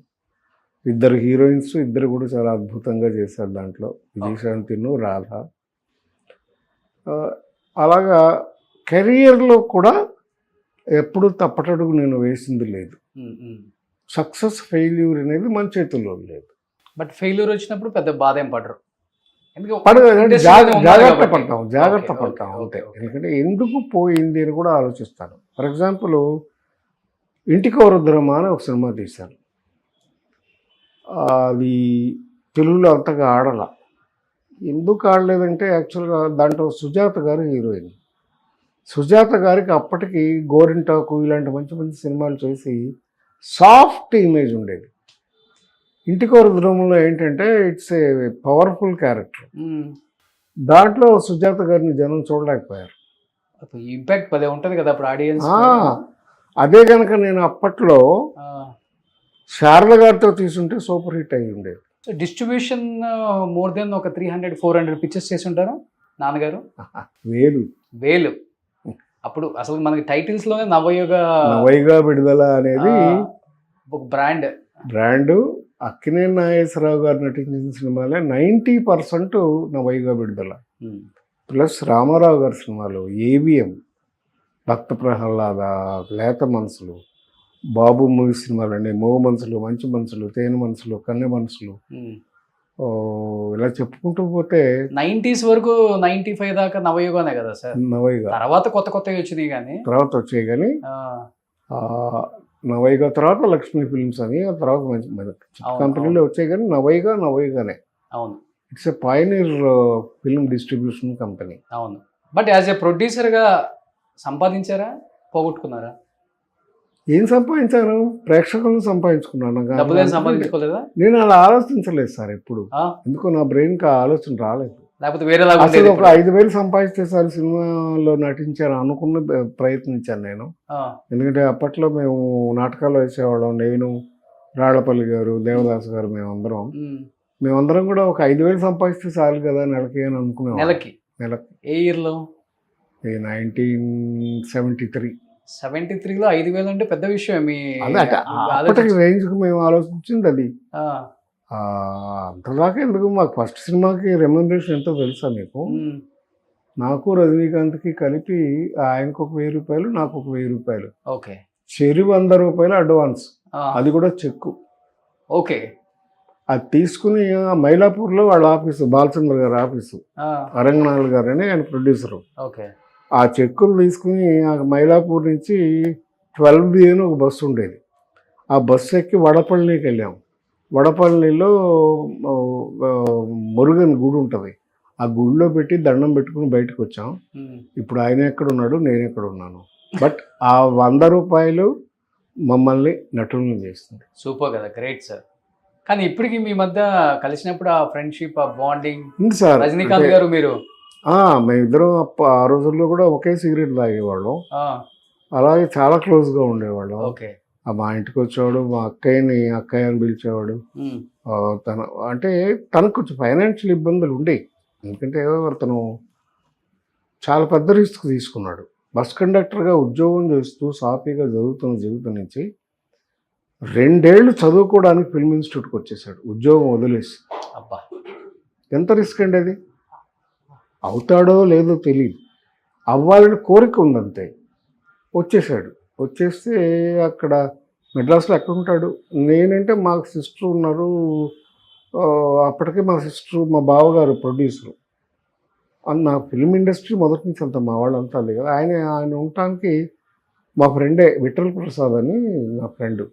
2 హీరోయిన్స్, 2 కూడా చాలా అద్భుతంగా చేశారు దాంట్లో, విజయశాంతిను, రాధ. అలాగా కెరియర్లో కూడా ఎప్పుడు తప్పటడుగు నేను వేసింది లేదు. సక్సెస్ ఫెయిల్యూర్ అనేది మన చేతుల్లో లేదు. బట్ ఫెయిల్యూర్ వచ్చినప్పుడు పెద్ద బాధ ఏం పడరు, జాగ్రత్త పడతాం అంతే. ఎందుకంటే ఎందుకు పోయింది అని కూడా ఆలోచిస్తాను. ఫర్ ఎగ్జాంపుల్ ఇంటికి వరుద్రమా అని ఒక సినిమా తీశాను. అది తెలుగులో అంతగా ఆడాల. ఎందుకు ఆడలేదంటే యాక్చువల్గా దాంట్లో సుజాత గారు హీరోయిన్. సుజాత గారికి అప్పటికి గోరింటాకు ఇలాంటి మంచి మంచి సినిమాలు చేసి సాఫ్ట్ ఇమేజ్ ఉండేది. ఇంటికి వరుద్రమంలో ఏంటంటే ఇట్స్ ఏ పవర్ఫుల్ క్యారెక్టర్. దాంట్లో సుజాత గారిని జనం చూడలేకపోయారు. ఇంపాక్ట్ పదే ఉంటుంది కదా అప్పుడు ఆడియన్స్. అదే కనుక నేను అప్పట్లో శారద గారితో తీసుంటే సూపర్ హిట్ అయ్యి ఉండేది. డిస్ట్రిబ్యూషన్ మోర్ దెన్ ఒక 300-400 పిక్చర్స్ చేసి ఉంటారు నాన్నగారు. వేలు అప్పుడు అసలు మనకి టైటిల్స్ లోనే నవయుగ విడుదల అనేది ఒక బ్రాండ్. అక్కినేని నాగేశ్వరరావు గారు నటించిన సినిమాలే 90% నవయుగ విడుదల. ప్లస్ రామారావు గారి సినిమాలు ఏవిఎం, భక్త ప్రహ్లాద, లేత మనసులు, బాబు మూవీ సినిమాలు అండి, మూగ మనసులు, మంచి మనసులు, తేనె మనసులు, కన్నె మనసులు, ఇలా చెప్పుకుంటూ పోతే 90s వరకు 95 దాకా నవయుగానే కదా సార్. నవయుగ తర్వాత కొత్త వచ్చినాయి కానీ నవయుగ తర్వాత లక్ష్మీ ఫిల్మ్స్ అని, ఆ తర్వాత మంచి కంపెనీలో వచ్చాయి కానీ నవయుగానే. అవును. It's a pioneer film distribution company. అవును. బట్ యాజ్ ఎ ప్రొడ్యూసర్గా సంపాదించారా, పోగొట్టుకున్నారా? ఏం సంపాదించాను? ప్రేక్షకులను సంపాదించుకున్నాను. సంపాదించుకోలేదా? నేను అలా ఆలోచించలేదు సార్ ఎప్పుడు. ఎందుకో నా బ్రెయిన్కి ఆ ఆలోచన రాలేదు. లేకపోతే వేరే అసలు ఒక 5,000 సంపాదిస్తే సార్ సినిమాలో నటించాను అనుకున్న ప్రయత్నించాను నేను. ఎందుకంటే అప్పట్లో మేము నాటకాలు వేసేవాళ్ళం, నేను, రాళ్లపల్లి గారు, దేవదాస్ గారు, మేమందరం కూడా ఒక 5,000 సంపాదిస్తే చాలు కదా నెలకి అని అనుకునేవాళ్ళం. నెలకి ఏ ఇయర్లో? 1973. 73లో 5,000 అంటే పెద్ద విషయం. మీ అదే అప్పటికి రేంజ్కి మేము ఆలోచించింది అది. ఆ, అంతదాకా ఎందుకు, మాకు ఫస్ట్ సినిమాకి రెమ్యూనరేషన్ ఎంతో తెలుసా మీకు? ఉమ్, నాకు రజనీకాంత్కి కలిపి ఆయనకు ఒక 1,000 రూపాయలు, నాకు ఒక 1,000 రూపాయలు, ఓకే. చెరి 100 రూపాయలు అడ్వాన్స్, ఆ, అది కూడా చెక్కు. ఓకే. అది తీసుకుని మైలాపూర్లో వాళ్ళ ఆఫీసు, బాలచంద్ర గారి ఆఫీసు, ఆ, అరంగనాథ్ గారు అని ఆయన ప్రొడ్యూసరు, ఓకే. ఆ చెక్కులు తీసుకుని ఆ మైలాపూర్ నుంచి 12B అని ఒక బస్సు ఉండేది, ఆ బస్సు ఎక్కి వడపల్లికి వెళ్ళాం. వడపల్లిలో మురుగన్ గుడి ఉంటుంది, ఆ గుడిలో పెట్టి దండం పెట్టుకుని బయటకు వచ్చాం. ఉమ్, ఇప్పుడు ఆయన ఎక్కడ ఉన్నాడు, నేను ఎక్కడ ఉన్నాను. బట్ ఆ 100 రూపాయలు మమ్మల్ని నటులను చేస్తుంది. సూపర్ కదా, గ్రేట్ సార్. కానీ ఇప్పటికి మీ మధ్య కలిసినప్పుడు ఆ ఫ్రెండ్షిప్, ఆ బాండింగ్, ఉంది సార్. రజనీకాంత్ గారు మీరు మేమిద్దరం ఆ రోజుల్లో కూడా ఒకే సిగరెట్ తాగేవాళ్ళం, ఆ, అలాగే చాలా క్లోజ్గా ఉండేవాళ్ళం. ఓకే. మా ఇంటికి వచ్చేవాడు, మా అక్కయ్య అని పిలిచేవాడు. ఉమ్, తన అంటే తనకు కొంచెం ఫైనాన్షియల్ ఇబ్బందులు ఉండేవి, ఎందుకంటే తను చాలా పెద్ద రిస్క్ తీసుకున్నాడు. బస్ కండక్టర్గా ఉద్యోగం చేస్తూ సాఫీగా చదువుతున్న జీవితం నుంచి 2 ఏళ్ళు చదువుకోవడానికి ఫిల్మ్ ఇన్స్టిట్యూట్కి వచ్చేసాడు, ఉద్యోగం వదిలేసి. అబ్బా, ఎంత రిస్క్ అండి అది. అవుతాడో లేదో తెలియదు, అవ్వాలని కోరిక ఉందంతే. వచ్చేసాడు. వచ్చేస్తే అక్కడ మెడ్రాస్లో ఎక్కడ ఉంటాడు, నేనంటే మాకు సిస్టర్ ఉన్నారు. అప్పటికే మా సిస్టర్, మా బావగారు ప్రొడ్యూసరు. నా ఫిల్మ్ ఇండస్ట్రీ మొదటి నుంచి అంతా మా వాళ్ళంతా లేదు. ఆయన ఉండటానికి మా ఫ్రెండే విఠల్ ప్రసాద్ అని నా ఫ్రెండ్.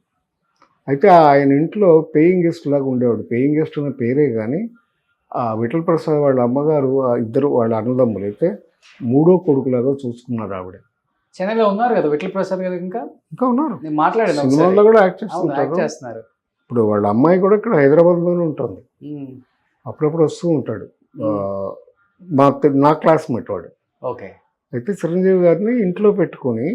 అయితే ఆయన ఇంట్లో పేయింగ్ గెస్ట్ లాగా ఉండేవాడు. పేయింగ్ గెస్ట్ అనే పేరే కానీ ఆ విఠల్ ప్రసాద్ వాళ్ళ అమ్మగారు, ఇద్దరు వాళ్ళ అన్నదమ్ములు అయితే 3వ కొడుకులాగా చూసుకున్నారు ఆవిడ. చెన్నైలో ఉన్నారు కదా విఠల్ ప్రసాద్ గారు, ఇంకా ఉన్నారు, నేను మాట్లాడాను సినిమాల్లో కూడా యాక్ట్ యాక్ట్ చేస్తుంటారు. చేస్తున్నారు. ఇప్పుడు వాళ్ళ అమ్మాయి కూడా ఇక్కడ హైదరాబాద్లోనే ఉంటుంది, ఉమ్, అప్పుడప్పుడు వస్తూ ఉంటాడు. నా క్లాస్మేట్ వాడు. ఓకే. అయితే చిరంజీవి గారిని ఇంట్లో పెట్టుకొని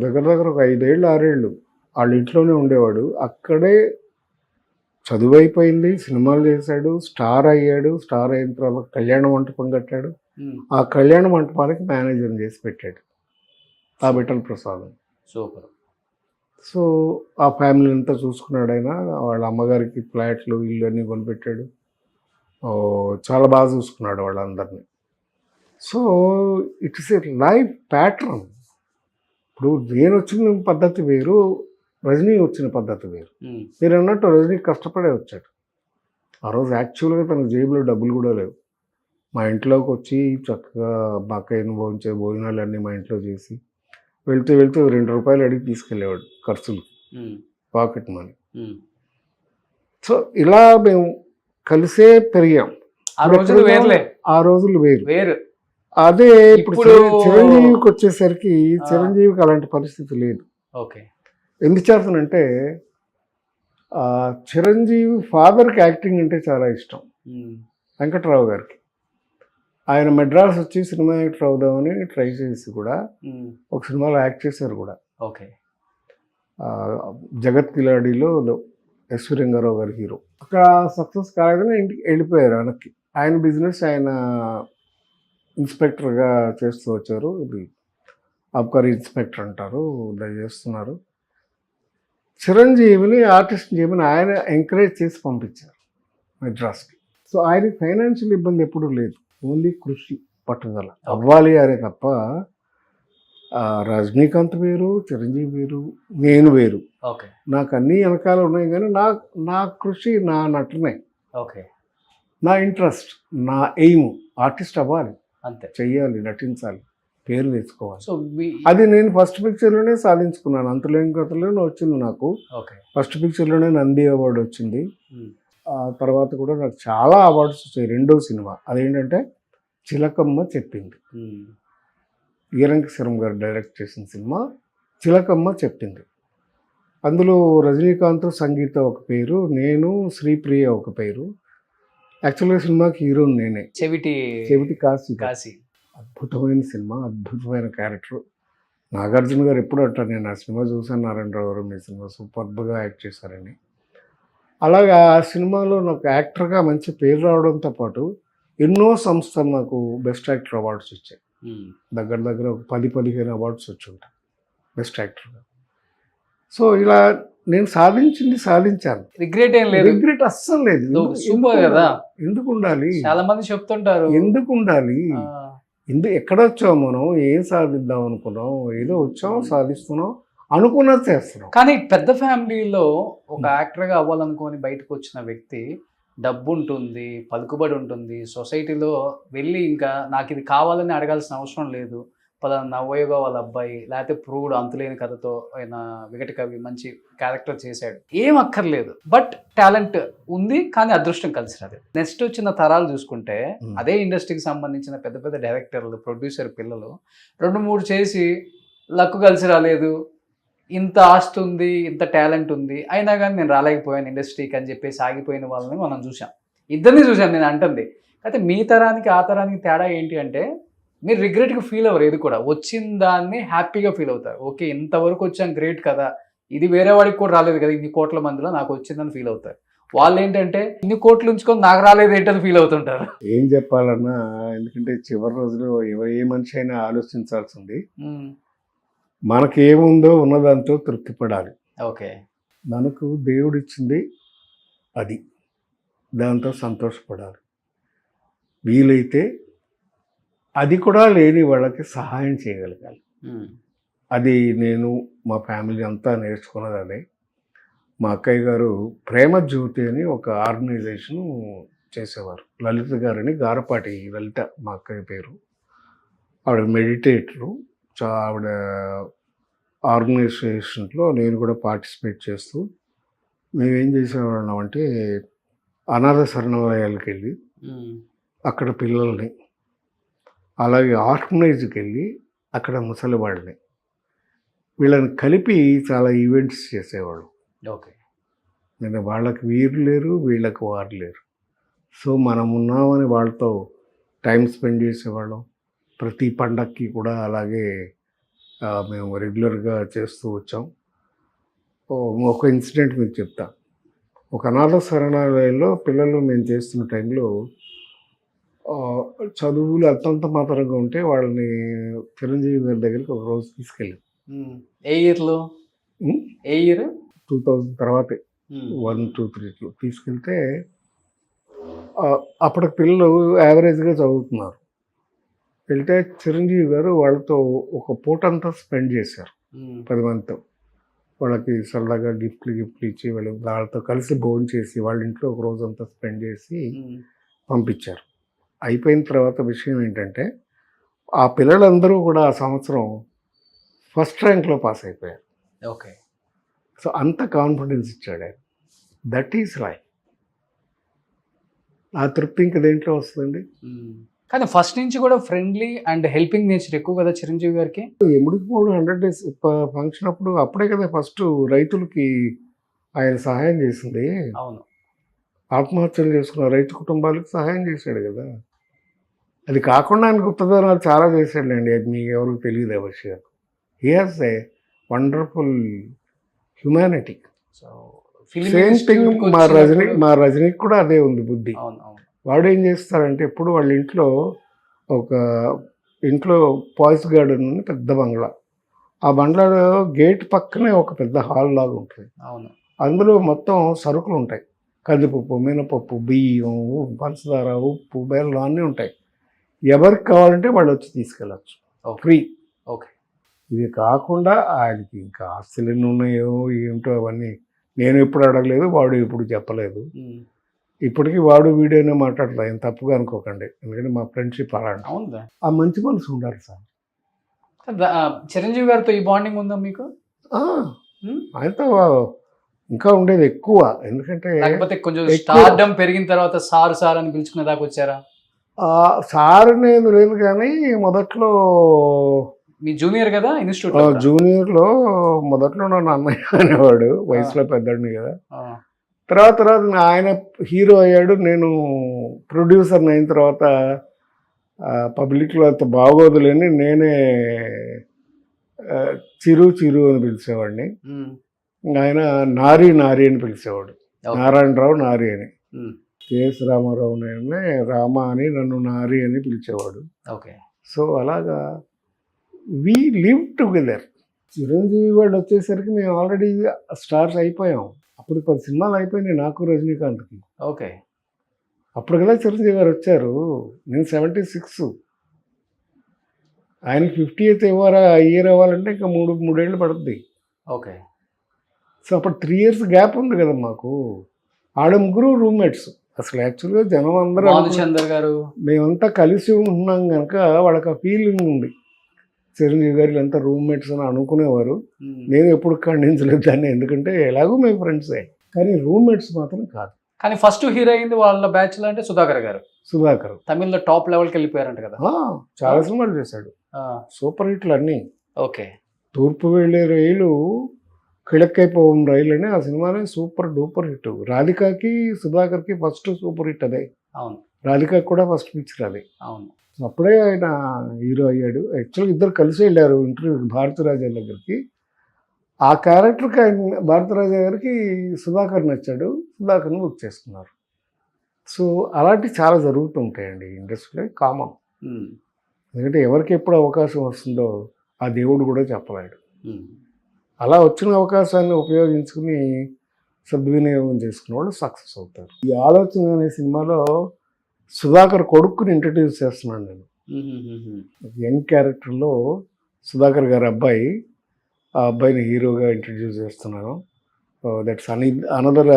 దగ్గర ఒక 5 ఏళ్ళు 6 ఏళ్ళు వాళ్ళ ఇంట్లోనే ఉండేవాడు. అక్కడే చదువు అయిపోయింది, సినిమాలు చేశాడు, స్టార్ అయ్యాడు. స్టార్ అయిన తర్వాత కళ్యాణ మంటపం కట్టాడు. ఉమ్, ఆ కళ్యాణ మంటపానికి మేనేజర్ చేసి పెట్టాడు ఆ విఠల్ ప్రసాద్. సూపర్. సో ఆ ఫ్యామిలీ అంతా చూసుకున్నాడు ఆయన. వాళ్ళ అమ్మగారికి ఫ్లాట్లు, ఇల్లు అన్నీ కొనిపెట్టాడు. చాలా బాగా చూసుకున్నాడు వాళ్ళందరినీ. So it's a life pattern. ఇప్పుడు నేను వచ్చిన పద్ధతి వేరు, రజనీ వచ్చిన పద్ధతి వేరు. ఉమ్, మీరు అన్నట్టు రజనీ కష్టపడే వచ్చాడు. ఆ రోజు యాక్చువల్గా తన జేబులో డబ్బులు కూడా లేవు. మా ఇంట్లోకి వచ్చి చక్కగా మా అక్కయ్యను భోజనాలు అన్నీ మా ఇంట్లో చేసి వెళ్తూ 2 రూపాయలు అడిగి తీసుకెళ్ళేవాడు ఖర్చులు, ఉమ్, పాకెట్ మనీ. ఉమ్. సో ఇలా మేము కలిసే పెరిగాం. ఆ రోజులు వేర్లే, ఆ రోజులు వేరు. వేరు. అదే ఇప్పుడు చిరంజీవికి వచ్చేసరికి చిరంజీవికి అలాంటి పరిస్థితి లేదు. ఓకే. ఎందుచేతనంటే చిరంజీవి ఫాదర్కి యాక్టింగ్ అంటే చాలా ఇష్టం, ఉమ్, వెంకట్రావు గారికి. ఆయన మెడ్రాస్ వచ్చి సినిమా యాక్టర్ అవుదామని ట్రై చేసి కూడా ఉమ్, ఒక సినిమాలో యాక్ట్ చేశారు కూడా. ఓకే. జగత్ కిలాడిలో ఎస్వి రంగారావు గారి హీరో. అక్కడ సక్సెస్ కాలేదని ఇంటికి వెళ్ళిపోయారు వెనక్కి. ఆయన బిజినెస్ ఆయన ఇన్స్పెక్టర్గా చేస్తూ వచ్చారు. ఇది అబ్కారీ ఇన్స్పెక్టర్ అంటారు, దాన్ని చేస్తున్నారు. చిరంజీవిని ఆర్టిస్ట్ చేయమని ఆయన ఎంకరేజ్ చేసి పంపించారు మెడ్రాస్కి. సో ఆయనకి ఫైనాన్షియల్ ఇబ్బంది ఎప్పుడూ లేదు, ఓన్లీ కృషి, పట్టుదల, అవ్వాలి అనే తప్ప రజనీకాంత్ వేరు, చిరంజీవి వేరు, నేను వేరు. ఓకే. నాకు అన్నీ వెనకాల ఉన్నాయి కానీ నా కృషి, నా నటనే, ఓకే, నా ఇంట్రెస్ట్, నా ఎయిమ్ ఆర్టిస్ట్ అవ్వాలి, అంతే, చెయ్యాలి, నటించాలి, పేరు తెచ్చుకోవాలి. సో అది నేను ఫస్ట్ పిక్చర్లోనే సాధించుకున్నాను. అంతలేని కథలోనే వచ్చింది నాకు. ఓకే. ఫస్ట్ పిక్చర్లోనే నంది అవార్డు వచ్చింది. ఉమ్, ఆ తర్వాత కూడా నాకు చాలా అవార్డ్స్ వచ్చాయి. 2వ సినిమా అదేంటంటే చిలకమ్మ చెప్పింది. ఉమ్, ఈరంకిశరం గారు డైరెక్ట్ చేసిన సినిమా చిలకమ్మ చెప్పింది. అందులో రజనీకాంత్, సంగీత ఒక పేరు, నేను, శ్రీప్రియ ఒక పేరు. యాక్చువల్గా సినిమాకి హీరోని నేనే, చెవిటి కాశీ. అద్భుతమైన సినిమా, అద్భుతమైన క్యారెక్టర్. నాగార్జున గారు ఎప్పుడు అంటారు, నేను ఆ సినిమా చూసాను, నారాయణరావు గారు మీ సినిమా సూపర్బ్గా యాక్ట్ చేశారని. అలాగా ఆ సినిమాలో నాకు యాక్టర్గా మంచి పేరు రావడంతో పాటు ఎన్నో సంస్థలు నాకు బెస్ట్ యాక్టర్ అవార్డ్స్ ఇచ్చాయి. దగ్గర దగ్గర ఒక 10-15 అవార్డ్స్ వచ్చి ఉంటాయి బెస్ట్ యాక్టర్గా. సో ఇలా నేను సాధించాను. రిగ్రెట్ ఏం లేదు. రిగ్రెట్ అస్సలు లేదు. సూపర్ కదా. ఎందుకు ఉండాలి? చాలా మంది చెప్తుంటారు ఎందుకు ఉండాలి? ఎక్కడ వచ్చాం మనం? ఏం సాధిద్దాం అనుకున్నాం? ఏదో వచ్చాం, సాధిస్తున్నాం, అనుకున్నది చేస్తున్నాం. కానీ పెద్ద ఫ్యామిలీలో ఒక యాక్టర్గా అవ్వాలనుకొని బయటకు వచ్చిన వ్యక్తి డబ్బు ఉంటుంది, పలుకుబడి ఉంటుంది, సొసైటీలో వెళ్ళి ఇంకా నాకు ఇది కావాలని అడగాల్సిన అవసరం లేదు, పలానా నవయోగ వాళ్ళ అబ్బాయి లేకపోతే ప్రూవ్డ్ అంతులేని కథతో ఆయన వికట కవి మంచి క్యారెక్టర్ చేశాడు, ఏం అక్కర్లేదు. బట్ టాలెంట్ ఉంది, కానీ అదృష్టం కలిసి రాదు. నెక్స్ట్ వచ్చిన తరాలు చూసుకుంటే అదే ఇండస్ట్రీకి సంబంధించిన పెద్ద పెద్ద డైరెక్టర్లు, ప్రొడ్యూసర్ పిల్లలు 2-3 చేసి లక్కు కలిసి రాలేదు, ఇంత ఆస్తి ఉంది, ఇంత టాలెంట్ ఉంది, అయినా కానీ నేను రాలేకపోయాను ఇండస్ట్రీకి అని చెప్పేసి ఆగిపోయిన వాళ్ళని మనం చూసాం. ఇద్దరిని చూసాం నేను అంటుంది. అయితే మీ తరానికి ఆ తరానికి తేడా ఏంటి అంటే మీరు రిగ్రెట్గా ఫీల్ అవ్వరు. ఏది కూడా వచ్చిన దాన్ని హ్యాపీగా ఫీల్ అవుతారు. ఓకే, ఇంతవరకు వచ్చాం, గ్రేట్ కదా, ఇది వేరే వాడికి కూడా రాలేదు కదా, ఇన్ని కోట్ల మందిలో నాకు వచ్చిందని ఫీల్ అవుతారు. వాళ్ళు ఏంటంటే ఇన్ని కోట్లు ఉంచుకొని నాకు రాలేదు ఏంటని ఫీల్ అవుతుంటారు. ఏం చెప్పాలన్నా, ఎందుకంటే చివరి రోజులో ఏ మనిషి అయినా ఆలోచించాల్సింది మనకేముందో ఉన్నదాంతో తృప్తి పడాలి. ఓకే, మనకు దేవుడిచ్చింది అది, దాంతో సంతోషపడాలి. వీలైతే అది కూడా లేని వాళ్ళకి సహాయం చేయగలగాలి. అది నేను మా ఫ్యామిలీ అంతా నేర్చుకున్నది అదే. మా అక్కయ్య గారు ప్రేమ జ్యోతి అని ఒక ఆర్గనైజేషన్ చేసేవారు. లలిత గారని, గారపాటి లలిత మా అక్కయ్య పేరు. ఆవిడ మెడిటేటరు. ఆవిడ ఆర్గనైజేషన్లో నేను కూడా పార్టిసిపేట్ చేస్తూ మేమేం చేసేవాళ్ళం అంటే అనాథ శరణాలయాలకు వెళ్ళి అక్కడ పిల్లల్ని, అలాగే ఆర్ఫనైజ్కి వెళ్ళి అక్కడ ముసలి వాళ్ళని, వీళ్ళని కలిపి చాలా ఈవెంట్స్ చేసేవాళ్ళు. ఓకే, నేను వాళ్ళకి వీరు లేరు, వీళ్ళకి వారు లేరు. సో మనం ఉన్నామని వాళ్ళతో టైం స్పెండ్ చేసేవాళ్ళం. ప్రతి పండక్కి కూడా అలాగే మేము రెగ్యులర్గా చేస్తూ వచ్చాం. ఒక ఇన్సిడెంట్ మీకు చెప్తా. ఒక అనాథ శరణాలయంలో పిల్లలు మేము చేస్తున్న టైంలో చదువులు అంతంత మాత్రంగా ఉంటే వాళ్ళని చిరంజీవి గారి దగ్గరికి ఒక రోజు తీసుకెళ్ళాం. ఏ ఇయర్లో? ఏ ఇయర్? 2000 తర్వాతే 1, 2, 3 తీసుకెళ్తే అప్పటికి పిల్లలు యావరేజ్గా చదువుతున్నారు. వెళ్తే చిరంజీవి గారు వాళ్ళతో ఒక పూటంతా స్పెండ్ చేశారు 10 మందితో. వాళ్ళకి సరదాగా గిఫ్ట్లు ఇచ్చి వాళ్ళతో కలిసి భోజనం చేసి వాళ్ళ ఇంట్లో ఒక రోజంతా స్పెండ్ చేసి పంపించారు. అయిపోయిన తర్వాత విషయం ఏంటంటే ఆ పిల్లలందరూ కూడా ఆ సంవత్సరం ఫస్ట్ ర్యాంక్లో పాస్ అయిపోయారు. ఓకే, సో అంత కాన్ఫిడెన్స్ ఇచ్చాడు ఆయన. That is life. ఆ తృప్తి ఇంక దేంట్లో వస్తుందండి? కానీ ఫస్ట్ నుంచి కూడా ఫ్రెండ్లీ అండ్ హెల్పింగ్ నేచర్ ఎక్కువ కదా చిరంజీవి గారికి. ఎముడికి 100 days ఫంక్షన్ అప్పుడే కదా ఫస్ట్ రైతులకి ఆయన సహాయం చేసింది. అవును, ఆత్మహత్యలు చేసుకున్న రైతు కుటుంబాలకు సహాయం చేశాడు కదా. అది కాకుండా ఆయన గుప్తధనాలు చాలా చేశాడండి. అది మీకు ఎవరికి తెలియదు ఆ విషయాలు. He has a wonderful humanity. So same thing మా రజనీకి కూడా అదే ఉంది బుద్ధి. వాడు ఏం చేస్తారంటే ఎప్పుడు వాళ్ళ ఇంట్లో పాయిస్ గార్డెన్ అని పెద్ద బంగ్లా, ఆ బంగ్లాలో గేట్ పక్కనే ఒక పెద్ద హాల్ లాగా ఉంటుంది. అందులో మొత్తం సరుకులు ఉంటాయి. కందిపప్పు, మినపప్పు, బియ్యం, పంచదార, ఉప్పు, బెల్లం అన్నీ ఉంటాయి. ఎవరికి కావాలంటే వాళ్ళు వచ్చి తీసుకెళ్ళచ్చు ఫ్రీ. ఓకే, ఇవి కాకుండా ఆయనకి ఇంకా ఆస్తులు ఎన్ని ఉన్నాయో ఏమిటో అవన్నీ నేను ఎప్పుడు అడగలేదు, వాడు ఎప్పుడు చెప్పలేదు. ఇప్పటికీ వాడు వీడియోనే మాట్లాడతా, ఏం తప్పుగా అనుకోకండి, ఎందుకంటే మా ఫ్రెండ్షిప్ అలాంటి. ఆ మంచి మనసు ఉండాలి సార్. చిరంజీవి గారితో ఈ బాండింగ్ ఉందా మీకు? ఆయనతో ఇంకా ఉండేది ఎక్కువ. ఎందుకంటే కొంచెం స్టార్డమ్ పెరిగిన తర్వాత సార్ అని పిలుచుకునే దాకా వచ్చారా? సార్ నేను లేదు, కానీ మొదట్లో మీ జూనియర్ కదా ఇన్స్టిట్యూట్, జూనియర్లో మొదట్లో నన్ను అన్నయ్య అనేవాడు, వయసులో పెద్దడిని కదా. తర్వాత ఆయన హీరో అయ్యాడు, నేను ప్రొడ్యూసర్ని అయిన తర్వాత పబ్లిక్లో అంత బాగోదులేని నేనే చిరు అని పిలిచేవాడిని. ఆయన నారి అని పిలిచేవాడు, నారాయణరావు నారి అని. కేఎస్ రామారావు రామ అని నన్ను నారి అని పిలిచేవాడు. సో అలాగా వీ లివ్ టుగెదర్. చిరంజీవి వాళ్ళు వచ్చేసరికి మేము ఆల్రెడీ స్టార్స్ అయిపోయాం. అప్పుడు 10 సినిమాలు అయిపోయినాయి నాకు రజనీకాంత్కి. ఓకే. అప్పుడు కదా చిరంజీవి గారు వచ్చారు. నేను 76, ఆయనకి 50th ఇయర్ అవ్వాలంటే ఇంకా 3 ఏళ్ళు పడుతుంది. ఓకే. సో అప్పుడు 3 years గ్యాప్ ఉంది కదా మాకు. ఆడ ముగ్గురు రూమ్మేట్స్. అసలు యాక్చువల్గా జనం అందరూ భానుచందర్ గారు మేమంతా కలిసి ఉంటున్నాం కనుక వాళ్ళకి ఆ ఫీలింగ్ ఉంది, చిరంజీవి గారు అంతా రూమ్మేట్స్ అని అనుకునేవారు. నేను ఎప్పుడు ఖండించలేదు దాన్ని, ఎందుకంటే ఎలాగో మేము ఫ్రెండ్సే, కానీ రూమ్మేట్స్ మాత్రం కాదు. కానీ ఫస్ట్ హీరో అయింది వాళ్ళ బ్యాచ్ లో అంటే సుధాకర్ గారు. సుధాకర్ తమిళ్లో టాప్ లెవెల్కి వెళ్ళిపోయారంట కదా. చాలా సినిమాలు చేశాడు, సూపర్ హిట్లు అన్నీ. ఓకే. తూర్పు వెళ్ళే రైలు కిழக்கைపోవం రైలు అని ఆ సినిమానే సూపర్ డూపర్ హిట్. రాధికాకి సుధాకర్కి ఫస్ట్ సూపర్ హిట్ అదే. అవును. రాధికాకి కూడా ఫస్ట్ పిక్చర్ అదే. అవును. అప్పుడే ఆయన హీరో అయ్యాడు. యాక్చువల్గా ఇద్దరు కలిసి వెళ్ళారు ఇంటర్వ్యూ భారతీరాజా దగ్గరికి. ఆ క్యారెక్టర్కి ఆయన భారతీరాజా గారికి సుధాకర్ నచ్చాడు, సుధాకర్ని బుక్ చేసుకున్నారు. సో అలాంటివి చాలా జరుగుతుంటాయండి ఇండస్ట్రీలో, కామన్. ఎందుకంటే ఎవరికి ఎప్పుడు అవకాశం వస్తుందో ఆ దేవుడు కూడా చెప్పలేడు. అలా వచ్చిన అవకాశాన్ని ఉపయోగించుకుని సద్వినియోగం చేసుకున్న వాళ్ళు సక్సెస్ అవుతారు. ఈ ఆలోచన అనే సినిమాలో సుధాకర్ కొడుకుని ఇంట్రడ్యూస్ చేస్తున్నాను నేను. యంగ్ క్యారెక్టర్లో సుధాకర్ గారి అబ్బాయి, ఆ అబ్బాయిని హీరోగా ఇంట్రడ్యూస్ చేస్తున్నాను. That's another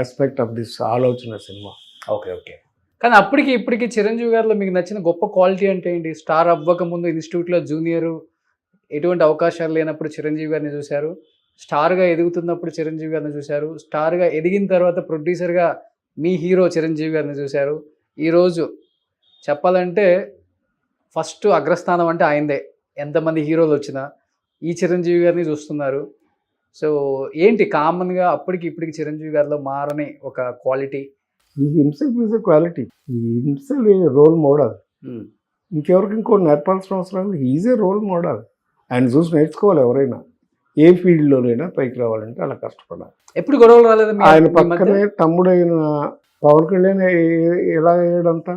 aspect of this ఆలోచన సినిమా. ఓకే. ఓకే. కానీ అప్పటికి ఇప్పటికి చిరంజీవి గారిలో మీకు నచ్చిన గొప్ప క్వాలిటీ అంటే ఏంటి? స్టార్ అవ్వక ముందు ఇన్స్టిట్యూట్లో జూనియర్, ఎటువంటి అవకాశాలు లేనప్పుడు చిరంజీవి గారిని చూశారు. స్టార్గా ఎదుగుతున్నప్పుడు చిరంజీవి గారిని చూశారు. స్టార్గా ఎదిగిన తర్వాత ప్రొడ్యూసర్గా మీ హీరో చిరంజీవి గారిని చూశారు. ఈరోజు చెప్పాలంటే ఫస్ట్ అగ్రస్థానం అంటే ఆయనదే. ఎంతమంది హీరోలు వచ్చినా ఈ చిరంజీవి గారిని చూస్తున్నారు. సో ఏంటి కామన్గా అప్పటికి ఇప్పటికి చిరంజీవి గారిలో మారని ఒక quality? He himself is a quality. He himself is role model. ఇంకెవరికి ఇంకోటి నేర్పాల్సిన అవసరం లేదు. Is a role model. ఆయన చూసి నేర్చుకోవాలి ఎవరైనా. ఏ ఫీల్డ్లోనైనా పైకి రావాలంటే అలా కష్టపడాలి. ఎప్పుడు గొడవలు రాలేదు? ఆయన పక్కనే తమ్ముడైన పవన్ కళ్యాణ్ ఎలా అయ్యాడంతా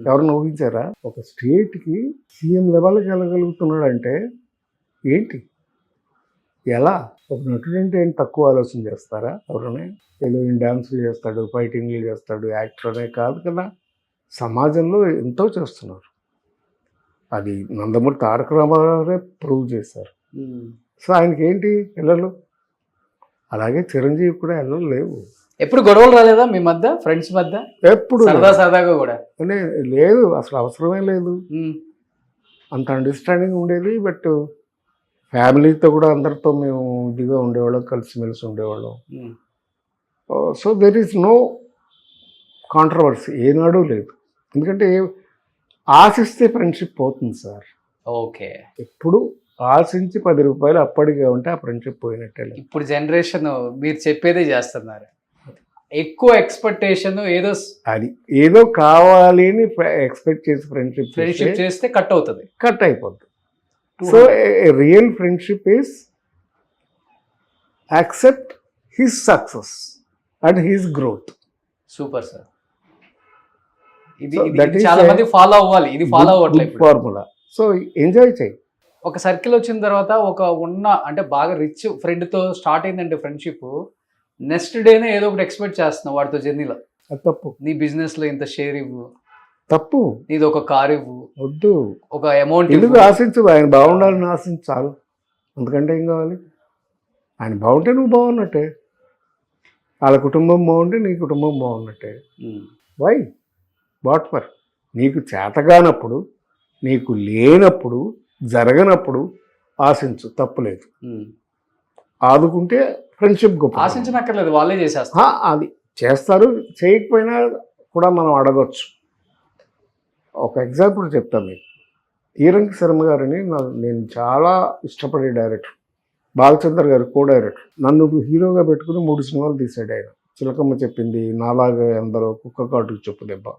ఎవరిని ఊహించారా? ఒక స్టేట్కి సీఎం లెవెల్కి వెళ్ళగలుగుతున్నాడంటే ఏంటి, ఎలా? ఒక నటుడు అంటే ఏంటి, తక్కువ ఆలోచన చేస్తారా ఎవరైనా? ఏదో డాన్సులు చేస్తాడు, ఫైటింగ్లు చేస్తాడు, యాక్టర్ అనే కాదు కదా. సమాజంలో ఎంతో చేస్తున్నారు. అది నందమూరి తారక రామారావు ప్రూవ్ చేశారు. సో ఆయనకి ఏంటి ఇళ్ళలు? అలాగే చిరంజీవి కూడా ఇళ్ళలు లేవు. ఎప్పుడు గొడవలు రాలేదా మీ మధ్య, ఫ్రెండ్స్ మధ్య? ఎప్పుడు సరదాగా కూడా లేదు, అసలు అవసరమే లేదు. అంత అండర్స్టాండింగ్ ఉండేది. బట్ ఫ్యామిలీతో కూడా అందరితో మేము ఇదిగా ఉండేవాళ్ళం, కలిసిమెలిసి ఉండేవాళ్ళం. So there is no controversy, ఏనాడు లేదు. ఎందుకంటే ఆశిస్తే ఫ్రెండ్షిప్ పోతుంది సార్. ఓకే. ఎప్పుడు ఆశించి 10 రూపాయలు అప్పటికే ఉంటే ఆ ఫ్రెండ్షిప్ పోయినట్టే. ఇప్పుడు జనరేషన్ మీరు చెప్పేదే చేస్తున్నారు. ఎక్కువ ఎక్స్పెక్టేషన్, ఏదో కావాలి అని ఎక్స్పెక్ట్ చేసి ఫ్రెండ్షిప్ చేస్తే కట్ అవుతుంది, కట్ అయిపోద్ది. So real friendship is accept his success and his growth. Super sir. ఇది చాలా మంది ఫాలో అవ్వాలి. ఇది ఫాలో అవ్వట్లేదు ఫార్ములా. సో ఎంజాయ్ చేయి. ఒక సర్కిల్ వచ్చిన తర్వాత ఒక అంటే బాగా రిచ్ ఫ్రెండ్తో స్టార్ట్ అయిందంటే ఫ్రెండ్షిప్, నెక్స్ట్ డేనే ఏదో ఒకటి ఎక్స్పెక్ట్ చేస్తున్నావు వాడితో జర్నీలో. అది తప్పు. నీ బిజినెస్లో ఇంత షేర్ ఇవ్వు, తప్పు. నీది ఒక కార్ ఇవ్వు, వద్దు. ఒక అమౌంట్ ఎందుకు ఆశించు? ఆయన బాగుండాలని ఆశించు చాలు. అందుకంటే ఏం కావాలి? ఆయన బాగుంటే నువ్వు బాగున్నట్టే, వాళ్ళ కుటుంబం బాగుంటే నీ కుటుంబం బాగున్నట్టే. Why what for? నీకు చేతగానప్పుడు, నీకు లేనప్పుడు, జరగనప్పుడు ఆశించు, తప్పులేదు. ఆదుకుంటే ఫ్రెండ్షిప్ గొప్ప. ఆశించనక్కర్లేదు, వాళ్ళే చేసేస్తారు. అది చేస్తారు. చేయకపోయినా కూడా మనం అడగచ్చు. ఒక ఎగ్జాంపుల్ చెప్తాను మీకు. ఈరంకి శర్మ గారిని నేను చాలా ఇష్టపడే డైరెక్టర్. బాలచంద్ర గారు కో డైరెక్టర్. నన్ను హీరోగా పెట్టుకుని 3 సినిమాలు తీశాడు ఆయన. చిలకమ్మ చెప్పింది, నాలాగా ఎందరో, కుక్క కాటుకు చెప్పు దెబ్బ.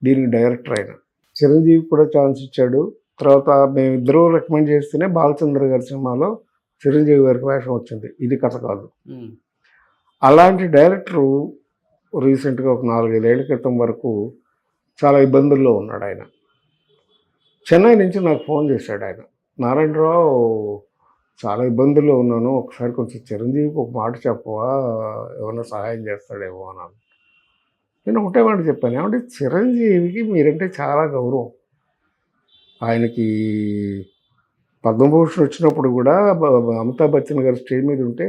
దీనికి డైరెక్టర్ ఆయన. చిరంజీవి కూడా ఛాన్స్ ఇచ్చాడు. తర్వాత మేమిద్దరూ రికమెండ్ చేస్తేనే బాలచంద్ర గారి సినిమాలో చిరంజీవి గారికి వేషం వచ్చింది. ఇది కథ కాదు. అలాంటి డైరెక్టరు రీసెంట్గా ఒక 4-5 ఏళ్ల క్రితం వరకు చాలా ఇబ్బందుల్లో ఉన్నాడు ఆయన. చెన్నై నుంచి నాకు ఫోన్ చేశాడు ఆయన, నారాయణరావు చాలా ఇబ్బందుల్లో ఉన్నాను, ఒకసారి కొంచెం చిరంజీవికి ఒక మాట చెప్పవా, ఏమైనా సహాయం చేస్తాడేమో అన్నాను. నేను ఒకటే మాట చెప్పాను, ఏమంటే చిరంజీవికి మీరంటే చాలా గౌరవం. ఆయనకి పద్మభూషణ్ వచ్చినప్పుడు కూడా అమితాబ్ బచ్చన్ గారు స్టేజ్ మీద ఉంటే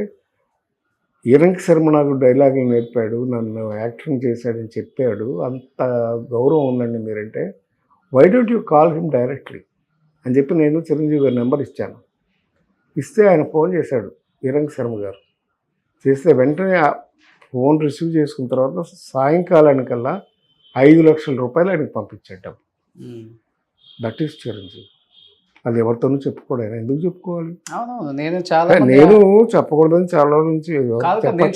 ఈరంకి శర్మ నాకు డైలాగులు నేర్పాడు, నన్ను యాక్టింగ్ చేశాడని చెప్పాడు, అంత గౌరవం ఉందండి మీరంటే, why don't you call him directly అని చెప్పి నేను చిరంజీవి గారి నెంబర్ ఇచ్చాను. ఇస్తే ఆయన ఫోన్ చేశాడు ఈరంకి శర్మ గారు. చేస్తే వెంటనే ఫోన్ రిసీవ్ చేసుకున్న తర్వాత సాయంకాలానికల్లా 5 లక్షల రూపాయలు ఆయనకు పంపించాడు. That is Chiranjeevi. అది ఎవరితోనూ చెప్పుకోడు, ఆయన ఎందుకు చెప్పుకోవాలి? అవును, నేను చాలా నేను చెప్పకూడదని చాలా నుంచి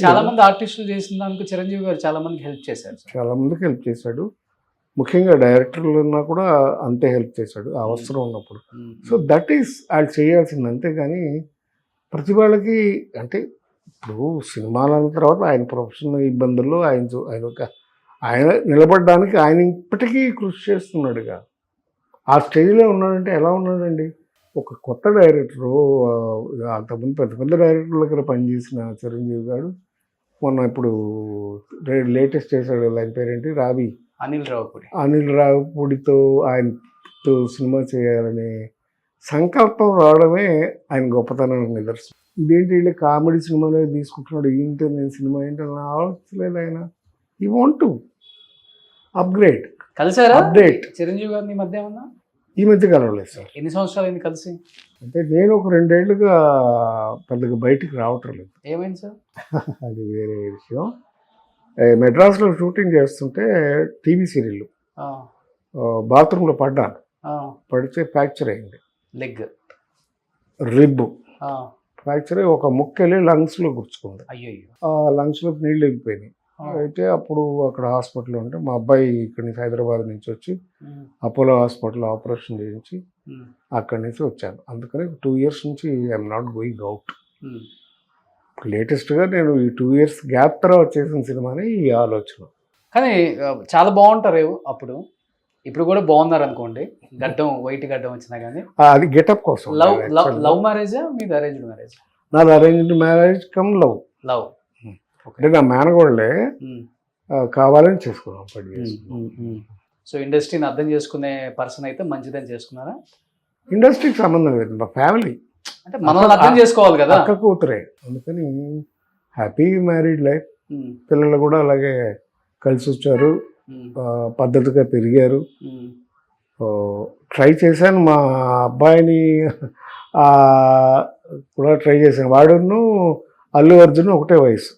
చాలా మంది ఆర్టిస్టులు చేసిన దానికి చిరంజీవి గారు చాలా మందికి హెల్ప్ చేశారు. చాలా మందికి హెల్ప్ చేశాడు, ముఖ్యంగా డైరెక్టర్లు ఉన్నా కూడా అంతే హెల్ప్ చేశాడు అవసరం ఉన్నప్పుడు. సో దట్ ఈస్ వాళ్ళు చేయాల్సింది. అంతేగాని ప్రతి వాళ్ళకి అంటే ఇప్పుడు సినిమాలు అన్న తర్వాత ఆయన ప్రొఫెషనల్ ఇబ్బందుల్లో ఆయన నిలబడడానికి ఆయన ఇప్పటికీ కృషి చేస్తున్నాడుగా. ఆ స్టేజ్లో ఉన్నాడంటే ఎలా ఉన్నాడండి? ఒక కొత్త డైరెక్టరు, అంతకుముందు పెద్ద పెద్ద డైరెక్టర్ల దగ్గర పనిచేసిన చిరంజీవి గారు మొన్న ఇప్పుడు లేటెస్ట్ చేశాడు, ఆయన పేరేంటి, అనిల్ రావుపూడితో ఆయనతో సినిమా చేయాలనే సంకల్పం రావడమే ఆయన గొప్పతనానికి నిదర్శనం. ఇదేంటి వీళ్ళు కామెడీ సినిమాలో తీసుకుంటున్నాడు, ఏంటో నేను సినిమా ఏంటని ఆలోచించలేదు ఆయన. ఈ వాంట్ టు అప్గ్రేడ్. కలిసారా అప్డేట్ చిరంజీవి గారిని మధ్య ఏమన్నా? ఈ మధ్య కలవలేదు సార్. ఎన్ని సంవత్సరాలు అయింది కలిసి? అంటే నేను ఒక 2 ఏళ్ళుగా పెద్దగా బయటికి రావటం లేదు. ఏమైంది సార్? అది వేరే విషయం. మెడ్రాస్లో షూటింగ్ చేస్తుంటే టీవీ సీరియల్ బాత్రూంలో పడ్డాను, పడితే ఫ్రాక్చర్ అయింది, రిబ్ ఫ్రాక్చర్ అయ్యి ఒక ముక్కెళ్ళి లంగ్స్లో గుర్చుకుంది. లంగ్స్లోకి నీళ్ళు వెళ్ళిపోయినాయి. అయితే అప్పుడు అక్కడ హాస్పిటల్ ఉంటే మా అబ్బాయి ఇక్కడి నుంచి హైదరాబాద్ నుంచి వచ్చి అపోలో హాస్పిటల్ ఆపరేషన్ చేయించి అక్కడి నుంచి వచ్చాను. అందుకని 2 years నుంచి ఐఎమ్ నాట్ గోయింగ్ అవుట్. లేటెస్ట్గా నేను ఈ 2 years గ్యాప్ తర్వాత చేసిన సినిమాని ఈ ఆలోచన. కానీ చాలా బాగుంటారు అప్పుడు, ఇప్పుడు కూడా బాగున్నారు అనుకోండి, గడ్డం వైట్ గడ్డం వచ్చినా కానీ. అది గెటప్ కోసం. లవ్ మ్యారేజా మీది అరేంజ్డ్ మ్యారేజ్? నాది అరేంజ్డ్ మ్యారేజ్ కమ్ లవ్. అంటే నా మేనగోళ్ళే కావాలని చేసుకున్నాం. సో ఇండస్ట్రీని అర్థం చేసుకునే పర్సన్ అయితే మంచిదని చేసుకున్నారా? ఇండస్ట్రీకి సంబంధం లేదు, మా ఫ్యామిలీ అంటే మనల్ని అర్థం చేసుకోవాలి కదా, అక్క కూతురే. అందుకని హ్యాపీ మ్యారీడ్ లైఫ్. పిల్లలు కూడా అలాగే కలిసి వచ్చారు, పద్ధతిగా పెరిగారు. ట్రై చేశాను మా అబ్బాయిని కూడా ట్రై చేశాను. వాడును అల్లు అర్జున్ ఒకటే వయసు.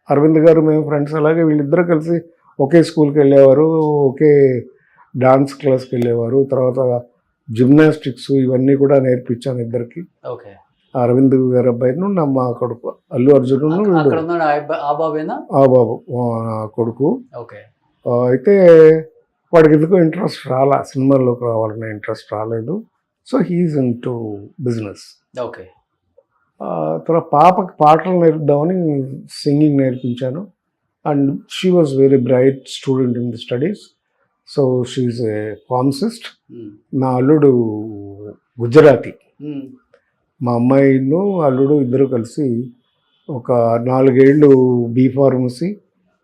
అరవింద్ గారు మేము ఫ్రెండ్స్. అలాగే వీళ్ళిద్దరూ కలిసి ఒకే స్కూల్కి వెళ్ళేవారు, ఒకే డాన్స్ క్లాస్కి వెళ్ళేవారు. తర్వాత జిమ్నాస్టిక్స్ ఇవన్నీ కూడా నేర్పించాను ఇద్దరికి. అరవింద్ గారి అబ్బాయిను మా కొడుకు అల్లు అర్జున్, ఆ బాబు కొడుకు. అయితే వాడికి ఎందుకో ఇంట్రెస్ట్ రాలా, సినిమాల్లోకి రావాలనే ఇంట్రెస్ట్ రాలేదు. So he's into business. తర్వాత పాపకి పాటలు నేర్పుదామని సింగింగ్ నేర్పించాను. And she was very bright student in the studies. So she's a pharmacist. నా అల్లుడు గుజరాతీ. మా అమ్మాయిను అల్లుడు ఇద్దరు కలిసి ఒక 4 ఏళ్ళు బీ ఫార్మసీ,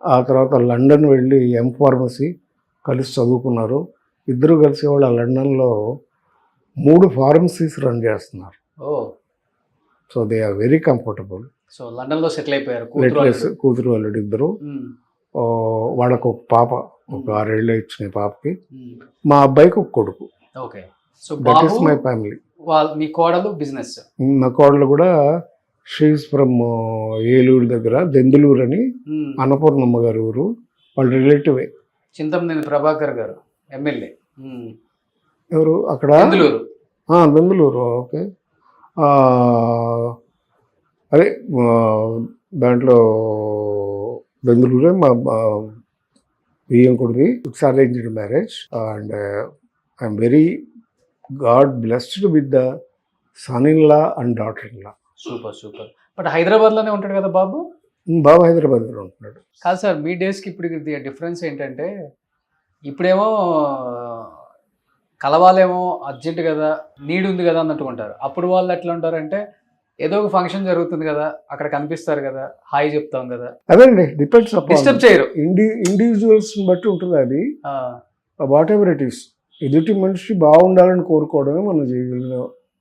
ఆ తర్వాత లండన్ వెళ్ళి ఎం ఫార్మసీ కలిసి చదువుకున్నారు. ఇద్దరు కలిసి వాళ్ళు లండన్లో 3 ఫార్మసీస్ రన్ చేస్తున్నారు. So they are very comfortable. So లండన్లో సెటిల్ అయిపోయారు. కూతురు అల్లుడు ఇద్దరు. వాళ్ళకు ఒక పాప, ఒక 6 ఏళ్ళు ఇచ్చిన పాపకి. మా అబ్బాయికి ఒక కొడుకు. That is my family. మీ కోడలు బిజినెస్? మా కోడలు కూడా షీఈస్ ఫ్రమ్ ఏలూరు దగ్గర దెందులూరు అని, అన్నపూర్ణమ్మ గారు ఊరు, వాళ్ళ రిలేటివే. చింతమనేని ప్రభాకర్ గారు ఎమ్మెల్యే. ఎవరు అక్కడ? దెందులూరు. ఓకే. అదే దాంట్లో బెంగళూరే మా బియ్యంకుడిది. It's arranged marriage and I'm very God blessed with the son in law and daughter in law. Super. But హైదరాబాద్లోనే ఉంటాడు కదా బాబు? బాబు హైదరాబాద్లో ఉంటున్నాడు. కాదు సార్, మీ డేస్కి ఇప్పుడు డిఫరెన్స్ ఏంటంటే, ఇప్పుడేమో కలవాలేమో అర్జెంట్ కదా, నీడ్ ఉంది కదా అన్నట్టుకుంటారు. అప్పుడు వాళ్ళు ఎట్లా ఉంటారంటే ఏదో ఒక ఫంక్షన్ జరుగుతుంది కదా, అక్కడ కనిపిస్తారు కదా, హాయ్ చెప్తాం కదా, అదండి డిపెండ్స్ డిస్టర్బ్ చేయరు. ఇండివిజువల్స్ బట్టి ఉంటుంది అది. ఆ, వాట్ ఎవర్ ఇట్ ఈస్, ఎదుటి మనిషి బాగుండాలని కోరుకోవడమే మనం చేయగలిగిన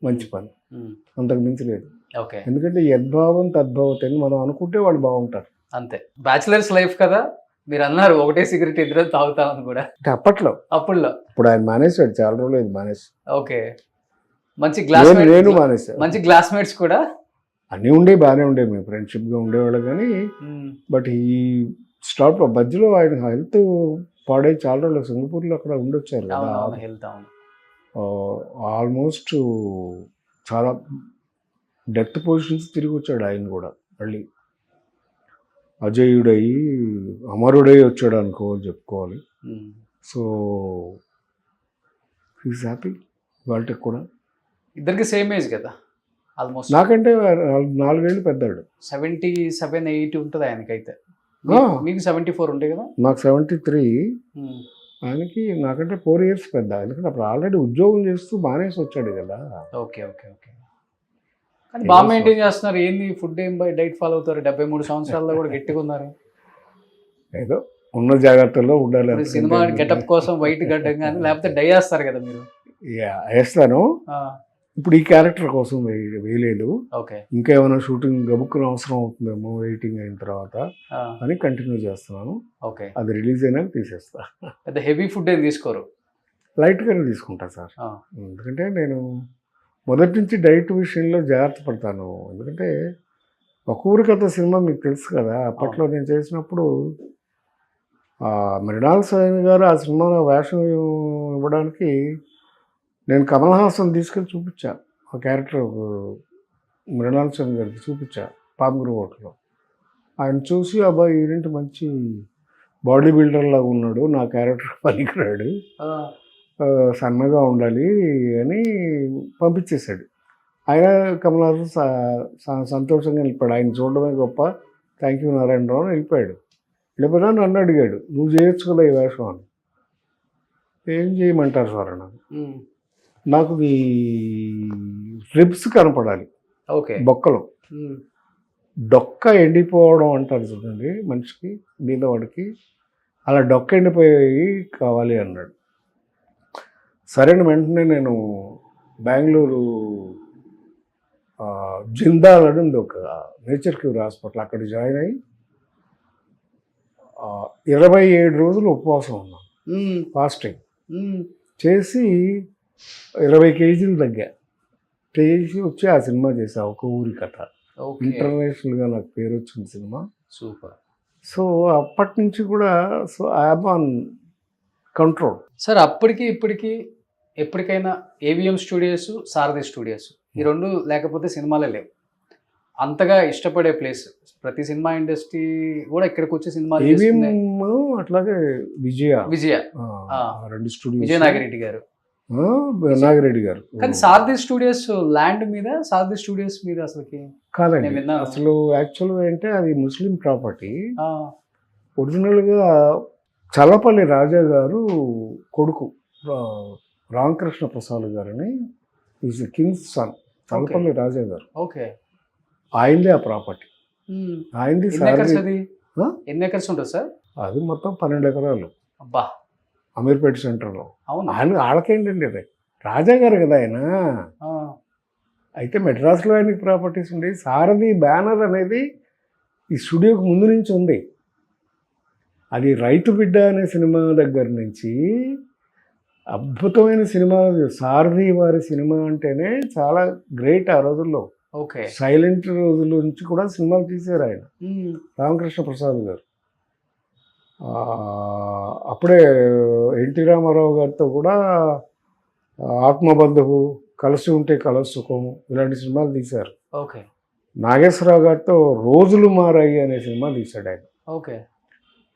మంచి పని, ఉమ్, అంతకు మించి లేదు. ఓకే, ఎందుకంటే యద్భావం తద్భావత అని మనం అనుకుంటే వాళ్ళు బాగుంటారు. అంతే. బ్యాచిలర్స్ లైఫ్ కదా, మీరు అన్నారు ఒకటే సిగరెట్ ఇద్దరు తాగుతామని కూడా అంటే అప్పట్లో. అప్పుడులో. ఇప్పుడు ఆయన మానేశాడు, చాలా రోజులు అయింది మానేసి. ఓకే, మంచి గ్లాస్ నేను మానేశాను. మంచి క్లాస్మేట్స్ కూడా అన్నీ ఉండే బాగానే ఉండే, మేము ఫ్రెండ్షిప్గా ఉండేవాళ్ళు. కానీ బట్ ఈ స్టాప్ మధ్యలో ఆయన హెల్త్ పాడై చాలా రోజులు సింగపూర్లో అక్కడ ఉండొచ్చారు కదా. హెల్త్ అవును, ఆల్మోస్ట్ చాలా డెత్ పొజిషన్స్ తిరిగి వచ్చాడు ఆయన కూడా. మళ్ళీ అజేయుడై అమరుడై వచ్చాడు అనుకో చెప్పుకోవాలి. సో హీస్ హ్యాపీ వాళ్ళకి కూడా. ఇద్దరికి సేమ్ ఏజ్ కదా ఆల్మోస్ట్. నాకంటే 4 ఏళ్ళు పెద్దాడు. 77-8 ఉంటుంది ఆయనకైతే. మీకు 74 ఉండే కదా. నాకు 73, ఆయనకి నాకంటే 4 years పెద్ద. ఎందుకంటే అప్పుడు ఆల్రెడీ ఉద్యోగం చేస్తూ మానేసి వచ్చాడు కదా. Okay okay okay. కానీ బాగా మెయింటైన్ చేస్తున్నారు. ఏంది ఫుడ్ ఏం డైట్ ఫాలో అవుతారు? 73 సంవత్సరాల్లో కూడా గట్టిగా ఉన్నారు. ఏదో ఉన్న జాగ్రత్తల్లో ఉండాలి. సినిమా గెటప్ కోసం వైట్ గడ్డం కానీ లేకపోతే డై వేస్తారు కదా మీరు. వేస్తాను. ఇప్పుడు ఈ క్యారెక్టర్ కోసం వేయలేదు. ఓకే, ఇంకా ఏమైనా షూటింగ్ గబుక్కున అవసరం అవుతుందేమో వెయిటింగ్ అయిన తర్వాత అని కంటిన్యూ చేస్తున్నాను. ఓకే, అది రిలీజ్ అయినాక తీసేస్తా. పెద్ద హెవీ ఫుడ్ ఏం తీసుకోరు? లైట్గానే తీసుకుంటా సార్. ఎందుకంటే నేను మొదటి నుంచి డైట్ విషయంలో జాగ్రత్త పడతాను. ఎందుకంటే ఒక ఊరి కథ సినిమా మీకు తెలుసు కదా. అప్పట్లో నేను చేసినప్పుడు మృణాల్ సేన్ గారు ఆ సినిమాలో వేషం ఇవ్వడానికి నేను కమల్ హాసన్ తీసుకెళ్ళి చూపించా. ఆ క్యారెక్టర్ మృణాల్ సేన్ గారికి చూపించా పామగురు హోటల్లో. ఆయన చూసి అబ్బాయి ఏంటంటే మంచి బాడీ బిల్డర్ లాగా ఉన్నాడు, నా క్యారెక్టర్ పనికిరాడు, సన్నగా ఉండాలి అని పంపించేశాడు. ఆయన కమల్ హాసన్ సంతోషంగా వెళ్ళిపోయాడు. ఆయన చూడడమే గొప్ప, థ్యాంక్ యూ నారాయణరావు అని వెళ్ళిపోయాడు. వెళ్ళిపోయినా నన్ను అడిగాడు, నువ్వు చేయొచ్చు కదా ఈ వేషం అని. ఏం చేయమంటారు సార్ నాకు? నాకు ఈ రిబ్స్ కనపడాలి, ఓకే, బొక్కలు, డొక్క ఎండిపోవడం అంటారు చూడండి మనిషికి మీద వాడికి, అలా డొక్క ఎండిపోయి కావాలి అన్నాడు. సరైన వెంటనే నేను బెంగళూరు జిందాల్ అని ఉంది ఒక నేచర్ క్యూర్ హాస్పిటల్, అక్కడ జాయిన్ అయ్యి 27 రోజులు ఉపవాసం ఉన్నాను, ఫాస్టింగ్ చేసి 20 kgs తగ్గా. చేసి వచ్చి ఆ సినిమా చేసా, ఒక ఊరి కథ. ఇంటర్నేషనల్గా నాకు పేరు వచ్చింది సినిమా. సూపర్. సో అప్పటి నుంచి కూడా so I'm on control. Sir అప్పటికి ఇప్పటికి ఎప్పటికైనా ఏవిఎం స్టూడియోస్, సారథి స్టూడియోస్ ఈ రెండు లేకపోతే సినిమాలే లేవు. అంతగా ఇష్టపడే ప్లేస్ ప్రతి సినిమా ఇండస్ట్రీ కూడా ఇక్కడికి వచ్చి సినిమాలు. అట్లాగే విజయ 2 స్టూడియో, విజయ నాగిరెడ్డి గారు, నాగిరెడ్డి గారు. కానీ సారథి స్టూడియోస్ ల్యాండ్ మీద, సారథి స్టూడియోస్ మీద అసలుకి కాదండి. అసలు యాక్చువల్గా అంటే అది ముస్లిం ప్రాపర్టీ. ఒరిజినల్గా చల్లపల్లి రాజా గారు కొడుకు రామకృష్ణ ప్రసాద్ గారని, ఈజ్ కింగ్స్ సన్, చల్లపల్లి రాజా గారు. ఓకే, ఆయనదే ఆ ప్రాపర్టీ. ఆయనది. ఎన్ని ఎకర్స్ ఉంటుంది సార్? అది మొత్తం 12 ఎకరాలు. అబ్బా, అమీర్పేట సెంటర్లో. అవును, వాళ్ళకేంటండి అది రాజా గారు కదా ఆయన. అయితే మెడ్రాస్లో ఆయనకి ప్రాపర్టీస్ ఉండేవి. సారథి బ్యానర్ అనేది ఈ స్టూడియోకి ముందు నుంచి ఉంది. అది రైతు బిడ్డ అనే సినిమా దగ్గర నుంచి అద్భుతమైన సినిమా. సారథి వారి సినిమా అంటేనే చాలా గ్రేట్ ఆ రోజుల్లో. ఓకే, సైలెంట్ రోజుల నుంచి కూడా సినిమాలు తీశారు ఆయన, రామకృష్ణ ప్రసాద్ గారు. అప్పుడే ఎన్టీ రామారావు గారితో కూడా ఆత్మబంధువు, కలిసి ఉంటే కలసుఖం ఇలాంటి సినిమాలు తీశారు. ఓకే, నాగేశ్వరరావు గారితో రోజులు మారాయి అనే సినిమా తీశాడు ఆయన. ఓకే,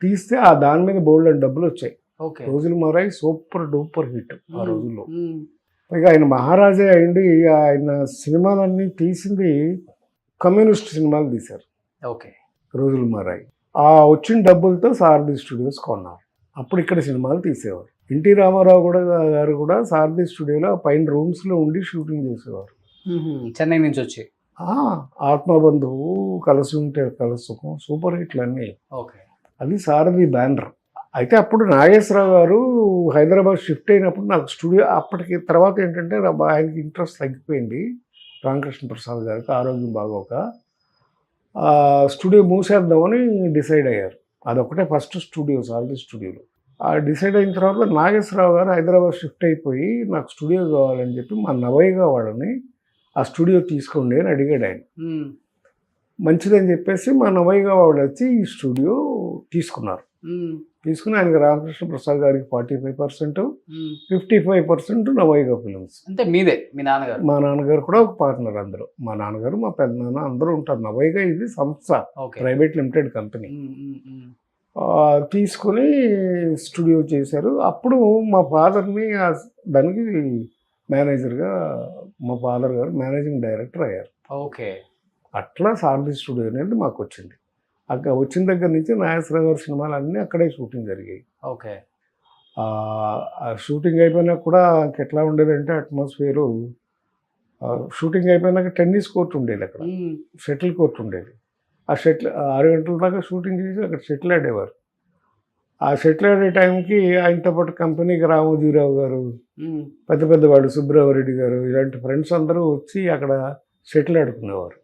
తీస్తే దాని మీద బోల్డ్ అని డబ్బులు వచ్చాయి. ఓకే, రోజులు మారాయి సూపర్ డూపర్ హిట్ ఆ రోజుల్లో. పైగా ఆయన మహారాజే అయింది. ఆయన సినిమాలన్నీ తీసింది కమ్యూనిస్ట్ సినిమాలు తీశారు. ఓకే, రోజులు మారాయి. ఆ వచ్చిన డబ్బులతో సారథి స్టూడియోస్ కొన్నారు. అప్పుడు ఇక్కడ సినిమాలు తీసేవారు. ఎన్టీ రామారావు గారు కూడా సారథి స్టూడియోలో పైన రూమ్స్లో ఉండి షూటింగ్ చేసేవారు. చెన్నై నుంచి వచ్చి. ఆత్మబంధువు, కలిసి ఉంటే కలుసుకం, సూపర్ హిట్లు అన్నీ. ఓకే. అది సారథి బ్యానర్. అయితే అప్పుడు నాగేశ్వరరావు గారు హైదరాబాద్ షిఫ్ట్ అయినప్పుడు నాకు స్టూడియో, అప్పటికి తర్వాత ఏంటంటే ఆయనకి ఇంట్రెస్ట్ తగ్గిపోయింది రామకృష్ణ ప్రసాద్ గారికి ఆరోగ్యం బాగోక. స్టూడియో మూసేద్దామని డిసైడ్ అయ్యారు. అదొకటే ఫస్ట్ స్టూడియో సారథి స్టూడియోలో. డిసైడ్ అయిన తర్వాత నాగేశ్వరరావు గారు హైదరాబాద్ షిఫ్ట్ అయిపోయి నాకు స్టూడియో కావాలని చెప్పి మా నవయ్య వాళ్ళని ఆ స్టూడియో తీసుకోండి అని అడిగాడు ఆయన. మంచిదని చెప్పేసి మా నవయ్య వాళ్ళు వచ్చి ఈ స్టూడియో తీసుకున్నారు. తీసుకుని ఆయనకి రామకృష్ణ ప్రసాద్ గారికి 45%, 55% నవయ్య ఫిలిమ్స్. అంటే మీదే, మీ నాన్నగారు? మా నాన్నగారు కూడా ఒక పార్ట్నర్. అందరూ మా నాన్నగారు, మా పెద్దనాన్న అందరూ ఉంటారు. నవయ్య ఇది సంస్థ, ప్రైవేట్ లిమిటెడ్ కంపెనీ. తీసుకుని స్టూడియో చేశారు. అప్పుడు మా ఫాదర్ని దానికి మేనేజర్గా మా ఫాదర్ గారు మేనేజింగ్ డైరెక్టర్ అయ్యారు. ఓకే. అట్లా సారథి స్టూడియో అనేది మాకు వచ్చింది. అక్కడ వచ్చిన దగ్గర నుంచి నాగేశ్వరరావు గారి సినిమాలు అన్నీ అక్కడే షూటింగ్ జరిగాయి. ఓకే. షూటింగ్ అయిపోయినాక కూడా ఎట్లా ఉండేదంటే అట్మాస్ఫియరు, షూటింగ్ అయిపోయినాక టెన్నిస్ కోర్ట్ ఉండేది, అక్కడ షటిల్ కోర్ట్ ఉండేది. ఆ షటిల్ 6 గంటల దాకా షూటింగ్ చేసి అక్కడ షటిల్ ఆడేవారు. ఆ షటిల్ ఆడే టైంకి ఆయనతో పాటు కంపెనీకి రామోజీరావు గారు, పెద్ద పెద్దవాడు సుబ్రహ్మరెడ్డి గారు, ఇలాంటి ఫ్రెండ్స్ అందరూ వచ్చి అక్కడ షటిల్ ఆడుకునేవారు.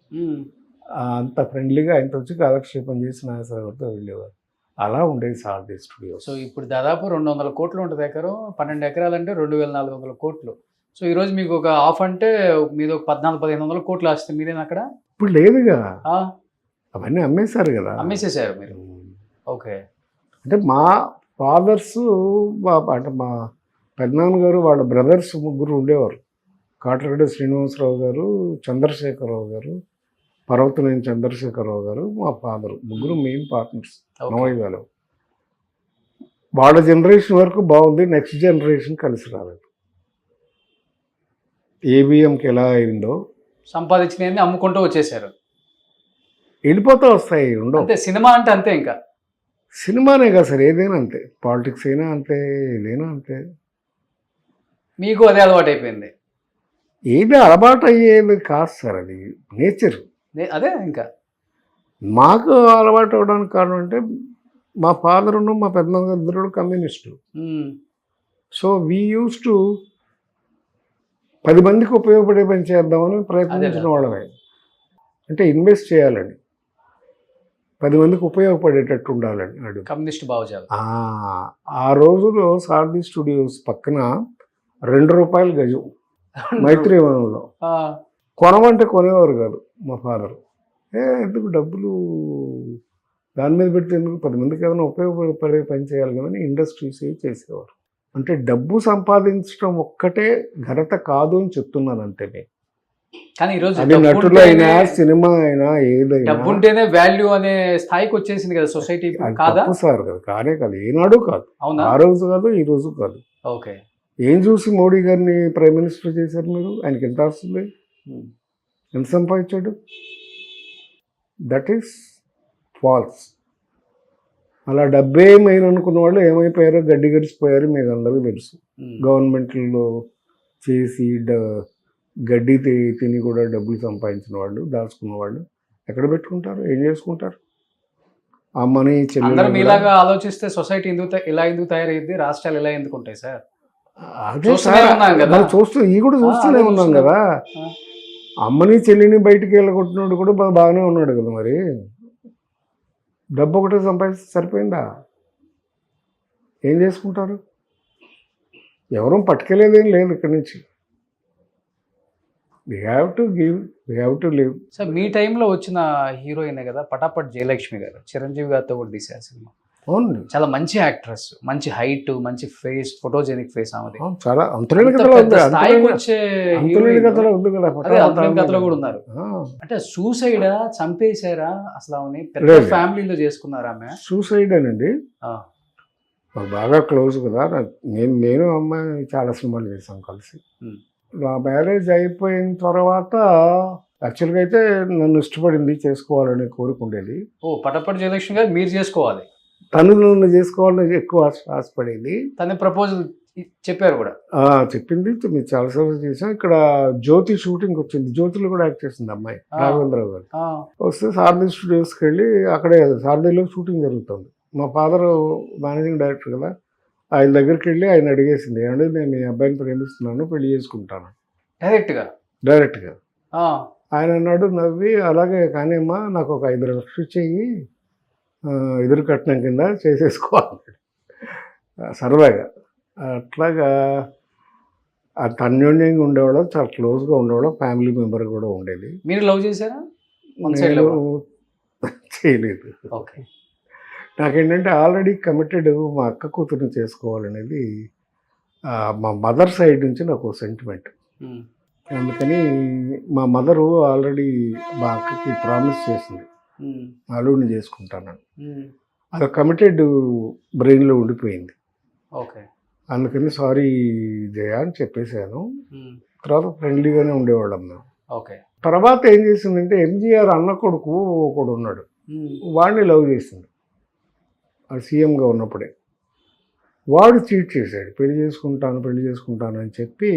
అంత ఫ్రెండ్లీగా ఆయనతో వచ్చి కాలక్షేపం చేసి నాగేశ్వరరావుతో వెళ్ళేవారు. అలా ఉండేది సారథి స్టూడియో. సో ఇప్పుడు దాదాపు 200 కోట్లు ఉంటుంది ఎకరం. 12 ఎకరాలంటే 2400 కోట్లు. సో ఈరోజు మీకు ఒక ఆఫ్ అంటే మీద ఒక 1400-1500 కోట్లు వస్తుంది. మీరేనా అక్కడ? ఇప్పుడు లేదుగా, అవన్నీ అమ్మేశారు కదా. అమ్మేసేసారు మీరు? ఓకే. అంటే మా ఫాదర్స్, అంటే మా పెద్దనాన్నగారు వాళ్ళ బ్రదర్స్ ముగ్గురు ఉండేవారు. కాటరగడ్డ శ్రీనివాసరావు గారు, చంద్రశేఖరరావు గారు, పర్వతనేని చంద్రశేఖరరావు గారు, మా ఫాదర్, ముగ్గురు మెయిన్ పార్ట్నర్స్ నవయ్యలో. వాళ్ళ జనరేషన్ వరకు బాగుంది, నెక్స్ట్ జనరేషన్ కలిసి రాలేదు. ఏబిఎంకి ఎలా అయిందో సంపాదించినవన్నీ అమ్ముకుంటూ వచ్చేసారు. వెళ్ళిపోతూ వస్తాయి, ఉండవు. అంటే సినిమా అంటే అంతే, ఇంకా సినిమానే కదా సార్, ఏదైనా అంతే. పాలిటిక్స్ అయినా అంతే, ఏదైనా అంతే. మీకు అదే అలవాటు అయిపోయింది? ఏది అలవాటు అయ్యేది కాదు సార్, అది నేచర్. అదే ఇంకా మాకు అలవాటు అవడానికి కారణం అంటే మా ఫాదరును మా పెద్దనాన్న ఇద్దరు communist. So we use to 10 మందికి ఉపయోగపడే పని చేద్దామని ప్రయత్నించిన వాళ్ళమే. అంటే ఇన్వెస్ట్ చేయాలని, 10 మందికి ఉపయోగపడేటట్టు ఉండాలని అడుగు కమ్యూనిస్ట్ భావజాలం. ఆ రోజులో సారథి స్టూడియోస్ పక్కన ₹2 గజం మైత్రి వనంలో కొనమంటే కొనేవారు కాదు మా ఫాదర్. ఎందుకు డబ్బులు దాని మీద పెడితే ఎందుకు, 10 మందికి ఏమైనా ఉపయోగపడే పని చేయాలి కానీ ఇండస్ట్రీస్ చేసేవారు. అంటే డబ్బు సంపాదించడం ఒక్కటే ఘనత కాదు అని చెప్తున్నాను అంతే. కానీ ఈరోజు అది నటులు అయినా సినిమా అయినా ఏదైనా డబ్బు ఉంటేనే వాల్యూ అనే స్థాయికి వచ్చేసింది కదా సొసైటీ. కాదా సార్? కదా, కానే కాదు, ఏనాడు కాదు. ఆ రోజు కాదు, ఈ రోజు కాదు. ఓకే. ఏం చూసి మోడీ గారిని ప్రైమ్ మినిస్టర్ చేశారు మీరు? ఆయనకి ఎంత వస్తుంది, ఎంత సంపాదించాడు? That is false. అలా డబ్బే మెయిన్ అనుకున్న వాళ్ళు ఏమైపోయారో గడ్డి గడిచిపోయారు, మీకు అందరికీ తెలుసు. గవర్నమెంట్లో చేసి గడ్డి తిని కూడా డబ్బులు సంపాదించిన వాళ్ళు, దాచుకున్న వాళ్ళు ఎక్కడ పెట్టుకుంటారు, ఏం చేసుకుంటారు? ఆ మనీ అందరూ మీలాగా ఆలోచిస్తే సొసైటీ ఇలా ఎందుకు తయారైంది, రాష్ట్రాలు ఇలా ఎందుకు ఉంటాయి సార్? అదే చూస్తూ ఈ కూడా చూస్తూనే ఉన్నాం కదా. అమ్మని చెల్లిని బయటికి వెళ్ళగొట్టినోడు కూడా బాగానే ఉన్నాడు కదా. మరి డబ్బు ఒకటే సంపాదిస్తే సరిపోయిందా? ఏం చేసుకుంటారు? ఎవరూ పట్టుకెళ్ళేదేం లేదు ఇక్కడి నుంచి. we have to give, we have to live. Sir మీ టైంలో వచ్చిన హీరోయిన్ కదా పటాపట్ జయలక్ష్మి గారు, చిరంజీవి గారితో కూడా తీశారు సినిమా. అవును, చాలా మంచి యాక్ట్రెస్, మంచి హైట్, మంచి ఫేస్, ఫోటోజెనిక్ ఫేస్ ఆమెది. చాలా కథలో కూడా ఉన్నారు. అంటే సూసైడా, చంపేశారా అసలు? ఆమె పెద్ద ఫ్యామిలీలో చేసుకున్నారు ఆమె. సూసైడ్ అనండి, బాగా క్లోజ్ కదా. నేను అమ్మాయి చాలా సినిమాలు చేశాం కలిసి. నా మ్యారేజ్ అయిపోయిన తర్వాత యాక్చువల్గా అయితే నన్ను ఇష్టపడింది, చేసుకోవాలని కోరుకుండేది. పటాపట్ జయలక్ష్మి గారు మీరు చేసుకోవాలి? తను నన్ను చేసుకోవాలని ఎక్కువ ఆశపడేది. తన ప్రపోజల్ చెప్పారు కూడా. చెప్పింది మీరు చాలాసార్లు చేసాం. ఇక్కడ జ్యోతి షూటింగ్ వచ్చింది, జ్యోతిలో కూడా యాక్ట్ చేసింది అమ్మాయి రాఘవేంద్రరావు గారు. వస్తే సారథి స్టూడియోస్కి వెళ్ళి అక్కడే సారథిలో షూటింగ్ జరుగుతుంది. మా ఫాదర్ మేనేజింగ్ డైరెక్టర్ కదా, ఆయన దగ్గరికి వెళ్ళి ఆయన అడిగేసింది, ఏమంటే నేను మీ అబ్బాయిని ప్రేమిస్తున్నాను, పెళ్లి చేసుకుంటాను డైరెక్ట్గా. ఆయన అన్నాడు నవ్వి, అలాగే కానీ అమ్మా నాకు ఒక 5 లక్షలు ఇచ్చేయి, ఎదురు కట్నం కింద చేసేసుకోవాలి సరదాగా. అట్లాగా అంత అన్యోన్యంగా ఉండేవాళ్ళం, చాలా క్లోజ్గా ఉండేవాళ్ళం, ఫ్యామిలీ మెంబర్ కూడా ఉండేది. మీరు లవ్ చేశారా? నేను చేయలేదు. ఓకే. నాకేంటంటే ఆల్రెడీ కమిటెడ్, మా అక్క కూతురుని చేసుకోవాలనేది మా మదర్ సైడ్ నుంచి నాకు సెంటిమెంట్. అందుకని మా మదరు ఆల్రెడీ మా అక్కకి ప్రామిస్ చేసింది, అల్లుడిని చేసుకుంటానని. అది కమిటెడ్ బ్రెయిన్లో ఉండిపోయింది. ఓకే. అందుకని సారీ జయ అని చెప్పేశాను. తర్వాత ఫ్రెండ్లీగానే ఉండేవాళ్ళం మేము. ఓకే. తర్వాత ఏం చేసిందంటే ఎంజీఆర్ అన్న కొడుకు ఒకడు ఉన్నాడు, వాడిని లవ్ చేసింది. అది సీఎంగా ఉన్నప్పుడే. వాడు చీట్ చేశాడు, పెళ్లి చేసుకుంటాను అని చెప్పి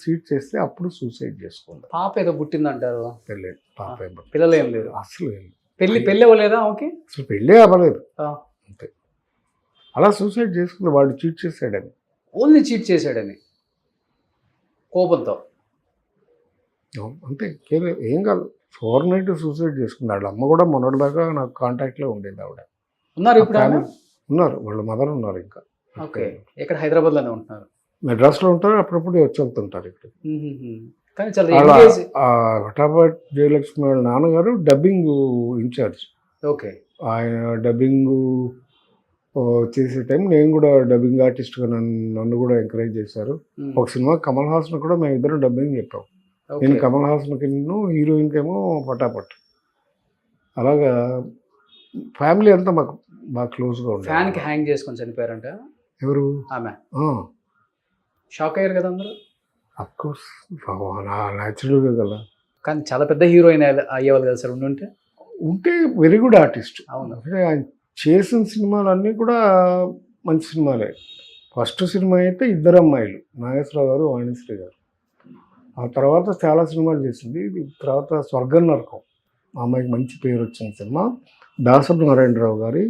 చీట్ చేస్తే అప్పుడు సూసైడ్ చేసుకుంది. పాప ఏదో పుట్టిందంటారు. పెళ్ళి పాప పిల్లలు ఏం లేదు అసలు. పెళ్ళి అవ్వలేదా? ఓకే. అసలు పెళ్ళే అవ్వలేదు, అంతే. అలా సూసైడ్ చేసుకుంది. వాడు చీట్ చేశాడని, ఓన్లీ చీట్ చేశాడని కోపంతో, అంతే. ఏం కాదు, ఓవర్ నైట్ సూసైడ్ చేసుకుంది. వాళ్ళ అమ్మ కూడా మొన్నటిదాకా నాకు కాంటాక్ట్లో ఉండేది. ఆవిడ ఉన్నారు ఇప్పుడు? ఉన్నారు, వాళ్ళ మదర్ ఉన్నారు ఇంకా. ఓకే. ఇక్కడ హైదరాబాద్లోనే ఉంటున్నారు, మెడ్రాస్లో ఉంటారు, అప్పుడప్పుడు వచ్చి వెళ్తుంటారు ఇక్కడ. కానీ చాలా హఠాబాద్ జయలక్ష్మి వాళ్ళ నాన్నగారు డబ్బింగ్ ఇన్ఛార్జ్. ఓకే. ఆయన డబ్బింగ్ చేసే టైం నేను కూడా డబ్బింగ్ ఆర్టిస్ట్గా నన్ను కూడా ఎంకరేజ్ చేశారు. ఒక సినిమా కమల్ హాసన్ కూడా మేము ఇద్దరం డబ్బింగ్ చెప్పాం. నేను కమల్ హాసన్కి, హీరోయిన్కి ఏమో పటాపట్. అలాగా ఫ్యామిలీ అంతా మాకు బాగా క్లోజ్గా ఉంటుంది. ఫ్యాన్కి హ్యాంగ్ చేసుకొని చనిపోయారంట ఎవరు? ఆమె. షాక్ అయ్యారు కదా అందరూ. అఫ్కోర్స్ న్యాచురల్గా కదా. కానీ చాలా పెద్ద హీరోయిన్ అయ్యేవాళ్ళు కదా సార్ ఉంటే వెరీ గుడ్ ఆర్టిస్ట్. అవును. ఆయన చేసిన సినిమాలన్నీ కూడా మంచి సినిమాలే. ఫస్ట్ సినిమా అయితే 2 అమ్మాయిలు, నాగేశ్వరరావు గారు, వాణిశ్రీ గారు. ఆ తర్వాత చాలా సినిమాలు చేసింది. తర్వాత స్వర్గం నరకం, ఆ అమ్మాయికి మంచి పేరు వచ్చిన సినిమా. దాసరి నారాయణరావు గారి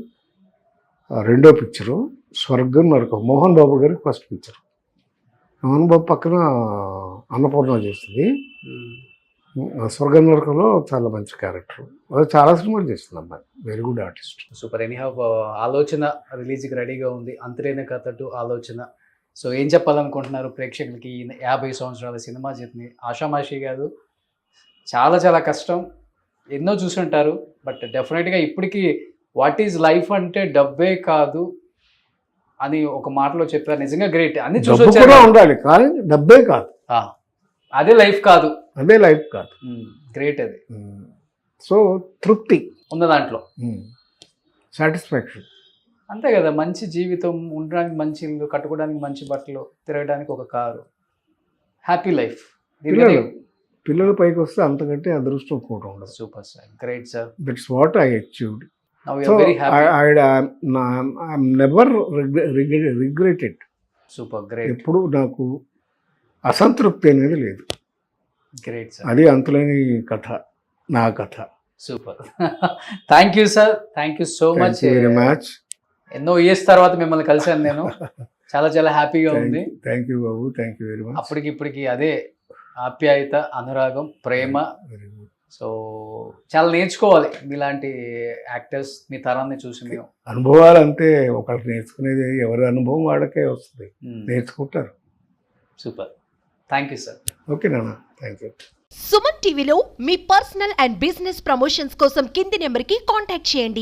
2వ పిక్చరు స్వర్గం నరకం. మోహన్ బాబు గారి ఫస్ట్ పిక్చర్. మోహన్ బాబు పక్కన అన్నపూర్ణ చేస్తుంది. స్వర్గం నరకంలో చాలా మంచి క్యారెక్టర్. అది చాలా సినిమాలు చేస్తుంది అమ్మాయి, very good artist. Super. Anyhow ఆలోచన రిలీజ్కి రెడీగా ఉంది, అంతరేన కథటు ఆలోచన. సో ఏం చెప్పాలనుకుంటున్నారు ప్రేక్షకులకి? 50 సంవత్సరాల సినిమా జర్నీ ఆషామాషి కాదు, చాలా చాలా కష్టం. ఎన్నో చూసుంటారు, బట్ డెఫినెట్గా ఇప్పటికీ వాట్ ఈజ్ లైఫ్ అంటే డబ్బే కాదు అని ఒక మాటలో చెప్పారు. నిజంగా గ్రేట్. అన్ని చూసి ఉండాలి కానీ డబ్బే కాదు, అదే లైఫ్ కాదు, అదే లైఫ్ కాదు. గ్రేట్ అది. సో తృప్తి ఉన్న దాంట్లో, సాటిస్ఫాక్షన్, అంతే కదా. మంచి జీవితం, ఉండడానికి మంచి ఇల్లు, కట్టుకోవడానికి మంచి బట్టలు, తిరగడానికి ఒక కారు, హ్యాపీ లైఫ్. పిల్లల పైకి వస్తే అంతకంటే అదృష్టం కూడా ఉండదు. Super sir, great sir. That's what I achieved. Never regretted. Super, great. ఎప్పుడు నాకు అసంతృప్తి అనేది లేదు. Great sir. అది అంతులేని కథ, నా కథ. Super. Thank you sir, thank you so much. Very much. ఎన్నో ఇయర్స్ తర్వాత మిమ్మల్ని కలిశాను నేను, చాలా చాలా హ్యాపీగా ఉంది. Thank you Babu, thank you very much. అప్పటికి ఇప్పటికి అదే ఆప్యాయత, అనురాగం, ప్రేమ. సో చాలా నేర్చుకోవాలి మీలాంటి యాక్టర్స్, మీ తరాన్ని చూసి. మేము అనుభవాలు అంతే, ఒకరికి నేర్చుకునేది ఎవరి అనుభవం వాళ్ళకే వస్తుంది, నేర్చుకుంటారు. Super, thank you sir. Okay నాన్న, థ్యాంక్ యూ. సుమన్ టీవీలో మీ పర్సనల్ అండ్ బిజినెస్ ప్రమోషన్స్ కోసం కింది నెంబర్కి కాంటాక్ట్ చేయండి.